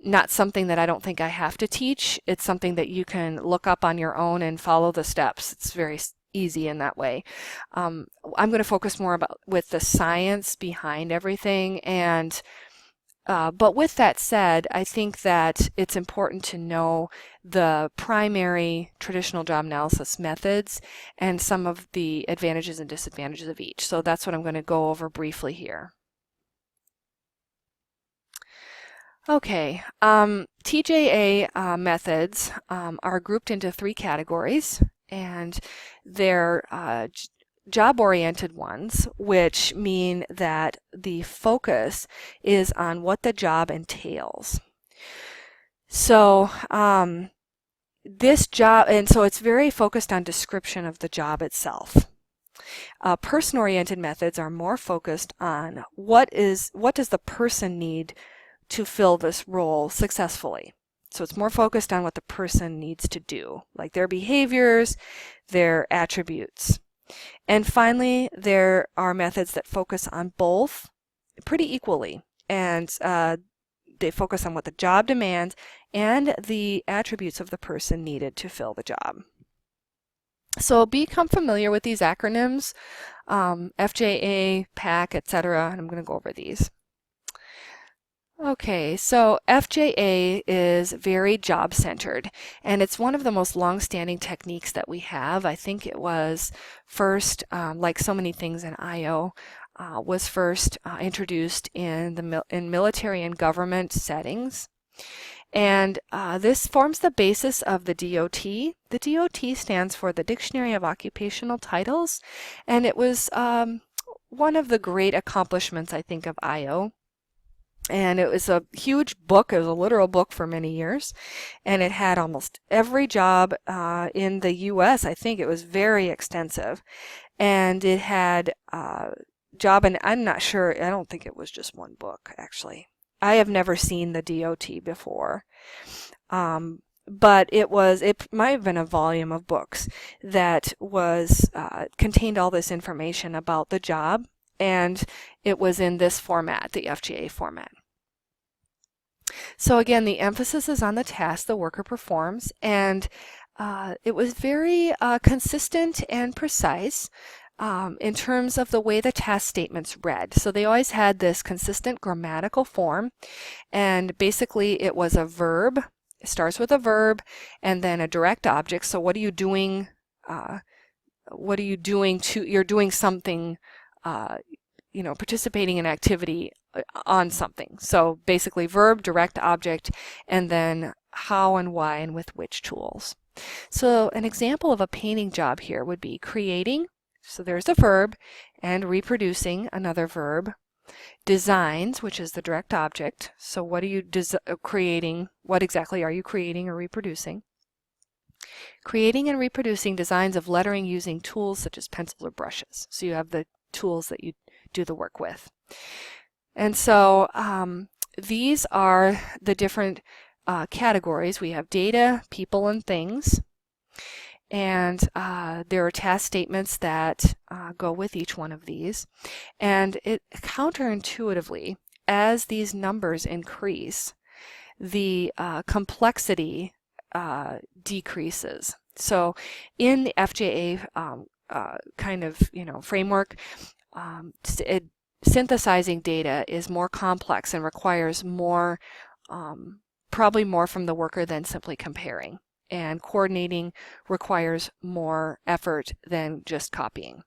[SPEAKER 1] not something that I don't think I have to teach. It's something that you can look up on your own and follow the steps. It's very easy in that way. I'm going to focus more with the science behind everything, and but with that said, I think that it's important to know the primary traditional job analysis methods and some of the advantages and disadvantages of each. So that's what I'm going to go over briefly here. Okay, TJA methods are grouped into three categories, and they're job-oriented ones, which mean that the focus is on what the job entails. So this job, and so it's very focused on description of the job itself. Person-oriented methods are more focused on what does the person need to fill this role successfully. So it's more focused on what the person needs to do, like their behaviors, their attributes. And finally, there are methods that focus on both pretty equally, and they focus on what the job demands and the attributes of the person needed to fill the job. So become familiar with these acronyms, FJA, PAC, etc., and I'm going to go over these. Okay, so FJA is very job-centered, and it's one of the most long-standing techniques that we have. I think it was first, like so many things in IO, was first introduced in military and government settings. And this forms the basis of the DOT. The DOT stands for the Dictionary of Occupational Titles, and it was one of the great accomplishments, I think, of IO. And it was a huge book. It was a literal book for many years, and it had almost every job in the U.S. I think it was very extensive, and it had job, and I'm not sure, I don't think it was just one book, actually. I have never seen the DOT before. but it might have been a volume of books that was contained all this information about the job, and it was in this format, the FJA format. So again, the emphasis is on the task the worker performs, and it was very consistent and precise in terms of the way the task statements read. So they always had this consistent grammatical form, and basically it was a verb. It starts with a verb and then a direct object. So what are you doing? What are you doing you're doing something, participating in activity on something. So basically verb, direct object, and then how and why and with which tools. So an example of a painting job here would be creating. So there's a verb, and reproducing, another verb. Designs, which is the direct object. So what are you creating? What exactly are you creating or reproducing? Creating and reproducing designs of lettering using tools such as pencils or brushes. So you have the tools that you do the work with. And so these are the different categories. We have data, people, and things. And there are task statements that go with each one of these. And it counterintuitively, as these numbers increase, the complexity decreases. So in the FJA framework, synthesizing data is more complex and requires more, probably more from the worker than simply comparing. And coordinating requires more effort than just copying.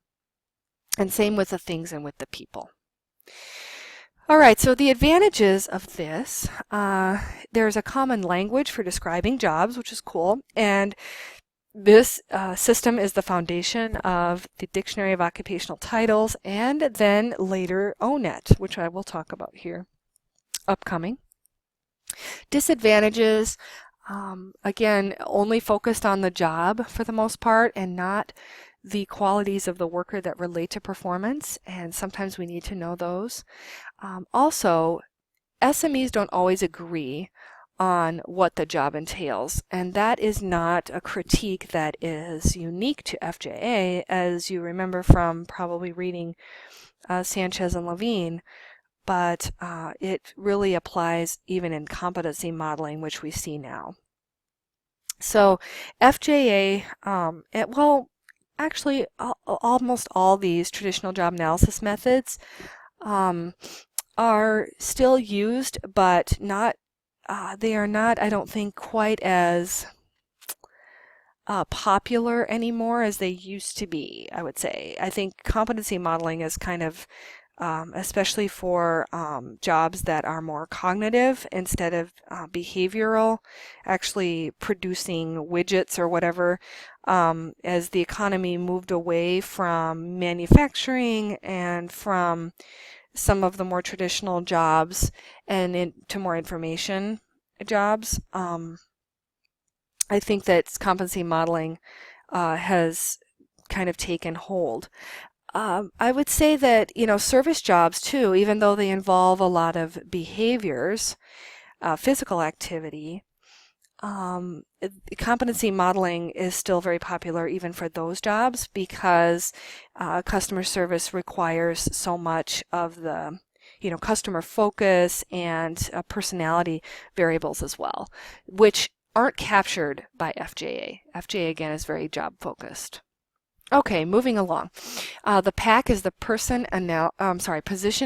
[SPEAKER 1] And same with the things and with the people. All right, so the advantages of this, there's a common language for describing jobs, which is cool. And this system is the foundation of the Dictionary of Occupational Titles and then later ONET, which I will talk about here upcoming. Disadvantages, again, only focused on the job for the most part and not the qualities of the worker that relate to performance, and sometimes we need to know those. Also, SMEs don't always agree on what the job entails, and that is not a critique that is unique to FJA, as you remember from probably reading Sanchez and Levine, but it really applies even in competency modeling, which we see now. So FJA, well, actually almost all these traditional job analysis methods are still used, but not they are not, I don't think, quite as popular anymore as they used to be, I would say. I think competency modeling is kind of, especially for jobs that are more cognitive instead of behavioral, actually producing widgets or whatever, as the economy moved away from manufacturing and from some of the more traditional jobs and into more information jobs. I think that competency modeling has kind of taken hold. I would say that, service jobs too, even though they involve a lot of behaviors, physical activity, competency modeling is still very popular even for those jobs because customer service requires so much of the customer focus and personality variables as well, which aren't captured by FJA. FJA again is very job focused. Okay, moving along. The PAC is the Position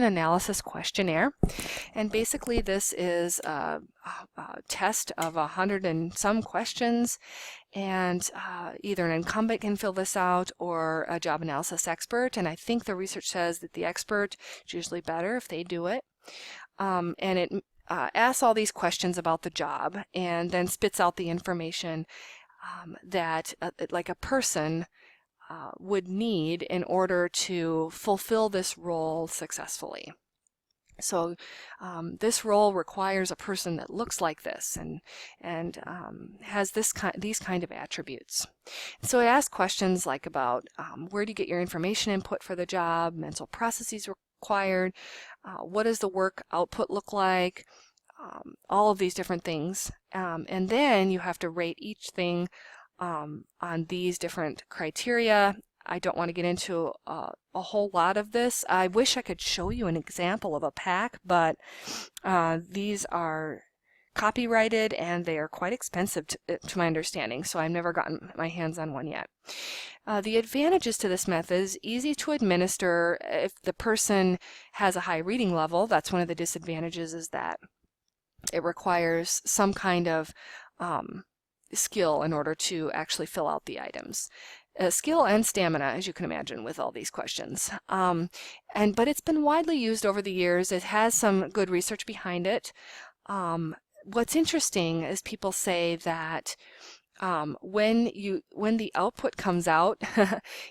[SPEAKER 1] Analysis Questionnaire, and basically this is a test of 100 and some questions, and either an incumbent can fill this out or a job analysis expert, and I think the research says that the expert is usually better if they do it. And it asks all these questions about the job and then spits out the information that like a person would need in order to fulfill this role successful. So this role requires a person that looks like this and has these kind of attributes. So it asks questions like about where do you get your information input for the job, mental processes required, what does the work output look like, all of these different things. And then you have to rate each thing on these different criteria. I don't want to get into a whole lot of this. I wish I could show you an example of a pack, but these are copyrighted and they are quite expensive to my understanding, so I've never gotten my hands on one yet. The advantages to this method is easy to administer if the person has a high reading level. That's one of the disadvantages, is that it requires some kind of skill in order to actually fill out the items. Skill and stamina, as you can imagine, with all these questions. But it's been widely used over the years. It has some good research behind it. What's interesting is people say that when the output comes out,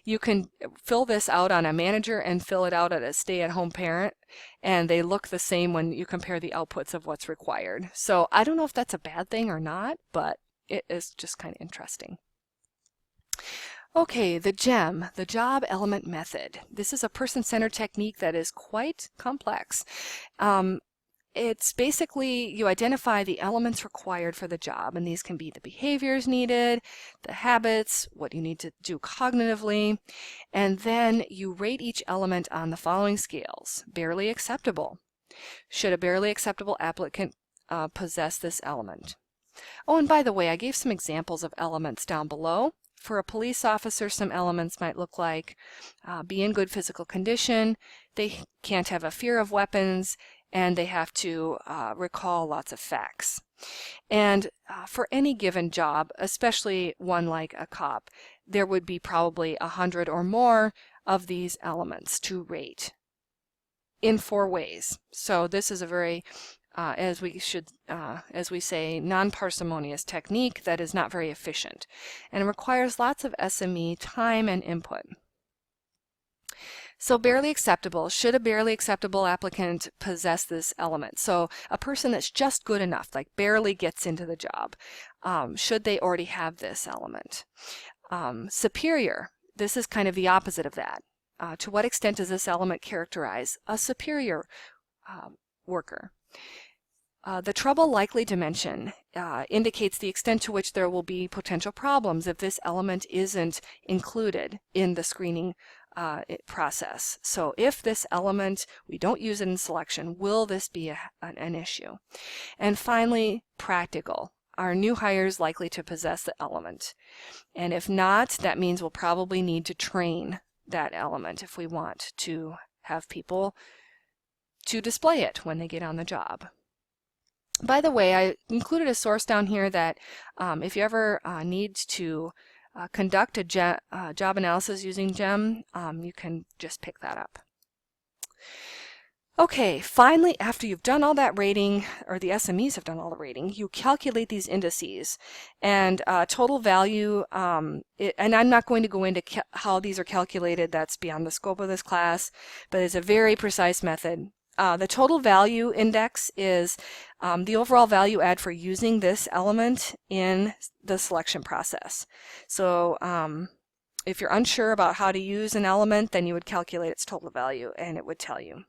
[SPEAKER 1] you can fill this out on a manager and fill it out at a stay-at-home parent, and they look the same when you compare the outputs of what's required. So I don't know if that's a bad thing or not, but it is just kind of interesting. Okay, the GEM, the Job Element Method. This is a person-centered technique that is quite complex. It's basically, you identify the elements required for the job, and these can be the behaviors needed, the habits, what you need to do cognitively, and then you rate each element on the following scales. Barely acceptable. Should a barely acceptable applicant possess this element? Oh, and by the way, I gave some examples of elements down below. For a police officer, some elements might look like be in good physical condition, they can't have a fear of weapons, and they have to recall lots of facts. And for any given job, especially one like a cop, there would be probably 100 or more of these elements to rate in 4 ways. So this is a very, as we say, non-parsimonious technique that is not very efficient, and it requires lots of SME time and input. So barely acceptable. Should a barely acceptable applicant possess this element? So a person that's just good enough, like barely gets into the job, should they already have this element? Superior. This is kind of the opposite of that. To what extent does this element characterize a superior worker? The trouble likely dimension indicates the extent to which there will be potential problems if this element isn't included in the screening process. So if this element, we don't use it in selection, will this be an issue? And finally, practical. Are new hires likely to possess the element? And if not, that means we'll probably need to train that element if we want to have people to display it when they get on the job. By the way, I included a source down here that if you ever need to conduct a job analysis using GEM, you can just pick that up. Okay, finally, after you've done all that rating, or the SMEs have done all the rating, you calculate these indices. And total value, and I'm not going to go into how these are calculated, that's beyond the scope of this class, but it's a very precise method. The total value index is the overall value add for using this element in the selection process. So if you're unsure about how to use an element, then you would calculate its total value and it would tell you.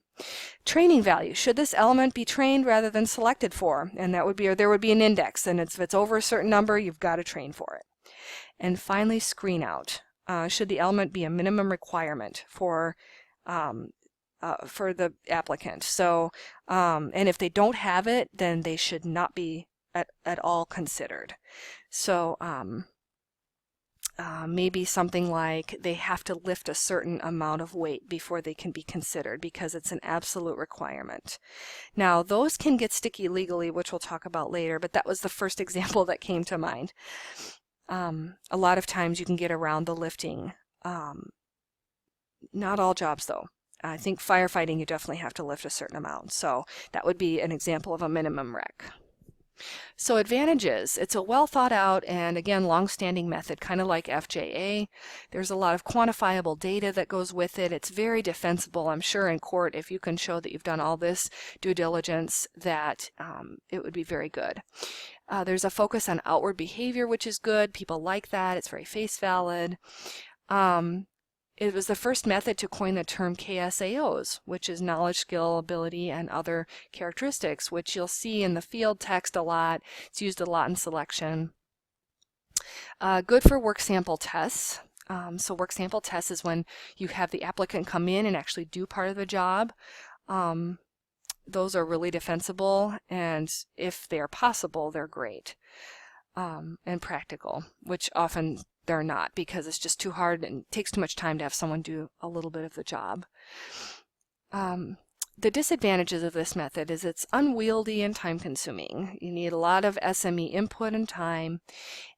[SPEAKER 1] Training value. Should this element be trained rather than selected for? And that would be, or there would be an index, and if it's over a certain number, you've got to train for it. And finally, screen out. Should the element be a minimum requirement for the applicant? So, and if they don't have it, then they should not be at all considered. So, maybe something like they have to lift a certain amount of weight before they can be considered because it's an absolute requirement. Now, those can get sticky legally, which we'll talk about later, but that was the first example that came to mind. A lot of times you can get around the lifting. Not all jobs, though. I think firefighting, you definitely have to lift a certain amount. So that would be an example of a minimum rec. So advantages, it's a well thought out and again long-standing method, kind of like FJA. There's a lot of quantifiable data that goes with it. It's very defensible. I'm sure in court, if you can show that you've done all this due diligence, that it would be very good. There's a focus on outward behavior, which is good. People like that. It's very face valid. It was the first method to coin the term KSAOs, which is knowledge, skill, ability, and other characteristics, which you'll see in the field text a lot. It's used a lot in selection. Good for work sample tests. So work sample tests is when you have the applicant come in and actually do part of the job. Those are really defensible, and if they are possible, they're great and practical, which often they're not because it's just too hard and takes too much time to have someone do a little bit of the job. The disadvantages of this method is it's unwieldy and time-consuming. You need a lot of SME input and time,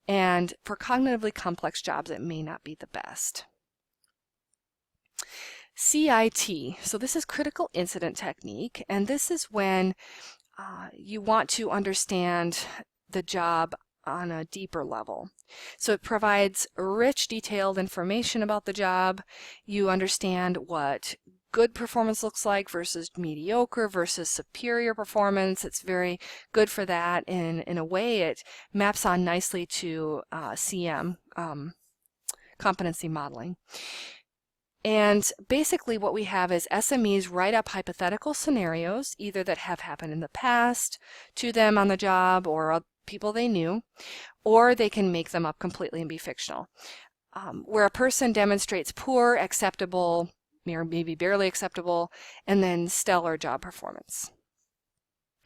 [SPEAKER 1] and for cognitively complex jobs, it may not be the best. CIT, so this is critical incident technique, and this is when you want to understand the job on a deeper level. So it provides rich, detailed information about the job. You understand what good performance looks like versus mediocre versus superior performance. It's very good for that. In a way, it maps on nicely to CM, competency modeling. And basically what we have is SMEs write up hypothetical scenarios, either that have happened in the past to them on the job or people they knew, or they can make them up completely and be fictional. Where a person demonstrates poor, acceptable, or maybe barely acceptable, and then stellar job performance.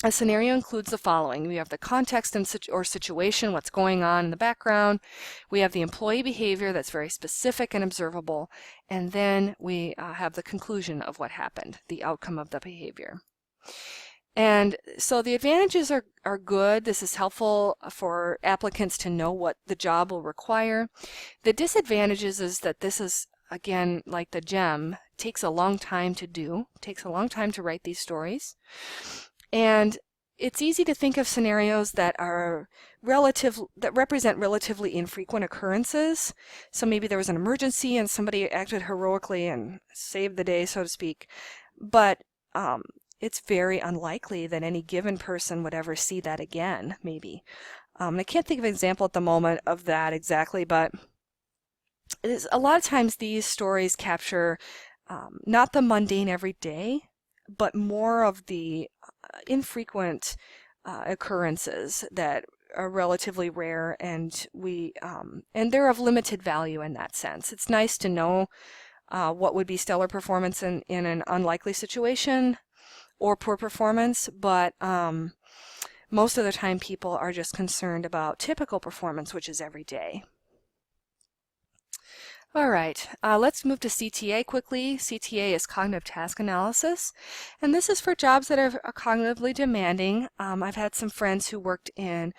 [SPEAKER 1] A scenario includes the following. We have the context or situation, what's going on in the background. We have the employee behavior that's very specific and observable. And then we have the conclusion of what happened, the outcome of the behavior. And so the advantages are good. This is helpful for applicants to know what the job will require. The disadvantages is that this is, again, like the GEM, takes a long time to do, takes a long time to write these stories. And it's easy to think of scenarios that represent relatively infrequent occurrences. So maybe there was an emergency and somebody acted heroically and saved the day, so to speak. But it's very unlikely that any given person would ever see that again, maybe. I can't think of an example at the moment of that exactly, but a lot of times these stories capture not the mundane everyday, but more of the infrequent occurrences that are relatively rare, and they're of limited value in that sense. It's nice to know what would be stellar performance in an unlikely situation or poor performance, but most of the time people are just concerned about typical performance, which is every day. All right, let's move to CTA quickly. CTA is cognitive task analysis, and this is for jobs that are cognitively demanding. I've had some friends who worked in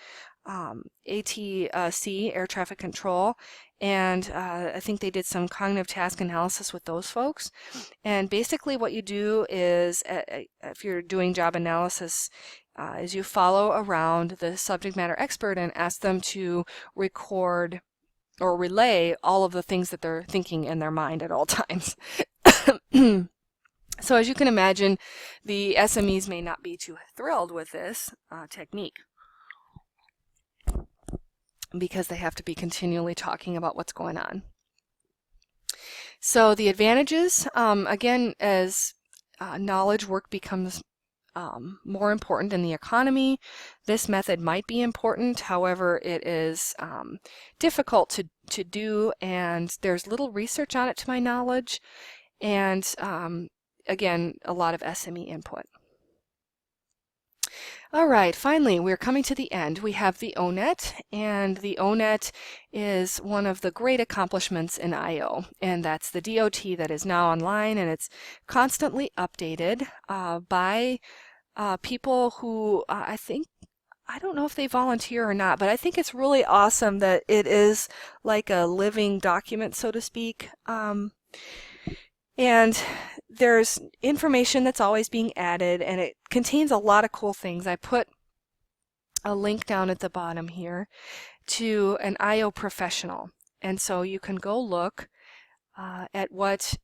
[SPEAKER 1] ATC, air traffic control, and I think they did some cognitive task analysis with those folks. And basically what you do is, if you're doing job analysis, is you follow around the subject matter expert and ask them to record or relay all of the things that they're thinking in their mind at all times. So as you can imagine, the SMEs may not be too thrilled with this technique because they have to be continually talking about what's going on. So the advantages, again, as knowledge work becomes more important in the economy, this method might be important. However, it is difficult to do, and there's little research on it to my knowledge, and again, a lot of SME input. All right, finally, we're coming to the end. We have the ONET, and the ONET is one of the great accomplishments in I/O, and that's the DOT that is now online, and it's constantly updated by people who I don't know if they volunteer or not, but I think it's really awesome that it is like a living document, so to speak. And there's information that's always being added, and it contains a lot of cool things. I put a link down at the bottom here to an I/O professional, and so you can go look at what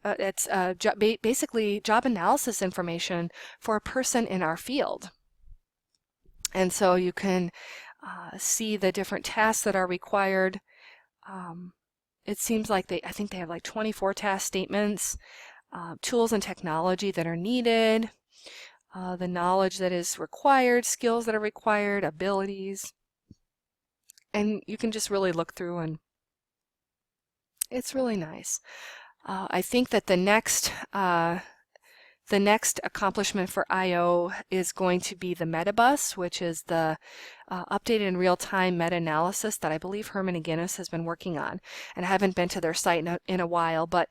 [SPEAKER 1] it's basically job analysis information for a person in our field. And so you can see the different tasks that are required, it seems like I think they have like 24 task statements, tools and technology that are needed, the knowledge that is required, skills that are required, abilities. And you can just really look through, and it's really nice. I think that the next accomplishment for I/O is going to be the Metabus, which is the updated and real-time meta-analysis that I believe Herman and Guinness has been working on. And I haven't been to their site in a while, but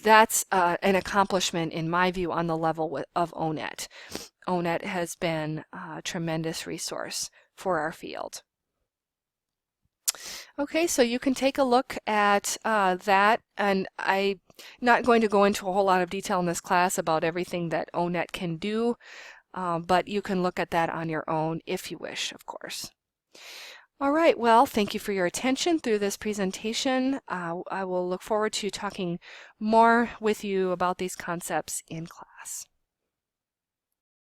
[SPEAKER 1] that's an accomplishment in my view on the level of ONET. ONET has been a tremendous resource for our field. Okay, so you can take a look at that, and I'm not going to go into a whole lot of detail in this class about everything that ONET can do, but you can look at that on your own if you wish, of course. All right, well, thank you for your attention through this presentation. I will look forward to talking more with you about these concepts in class.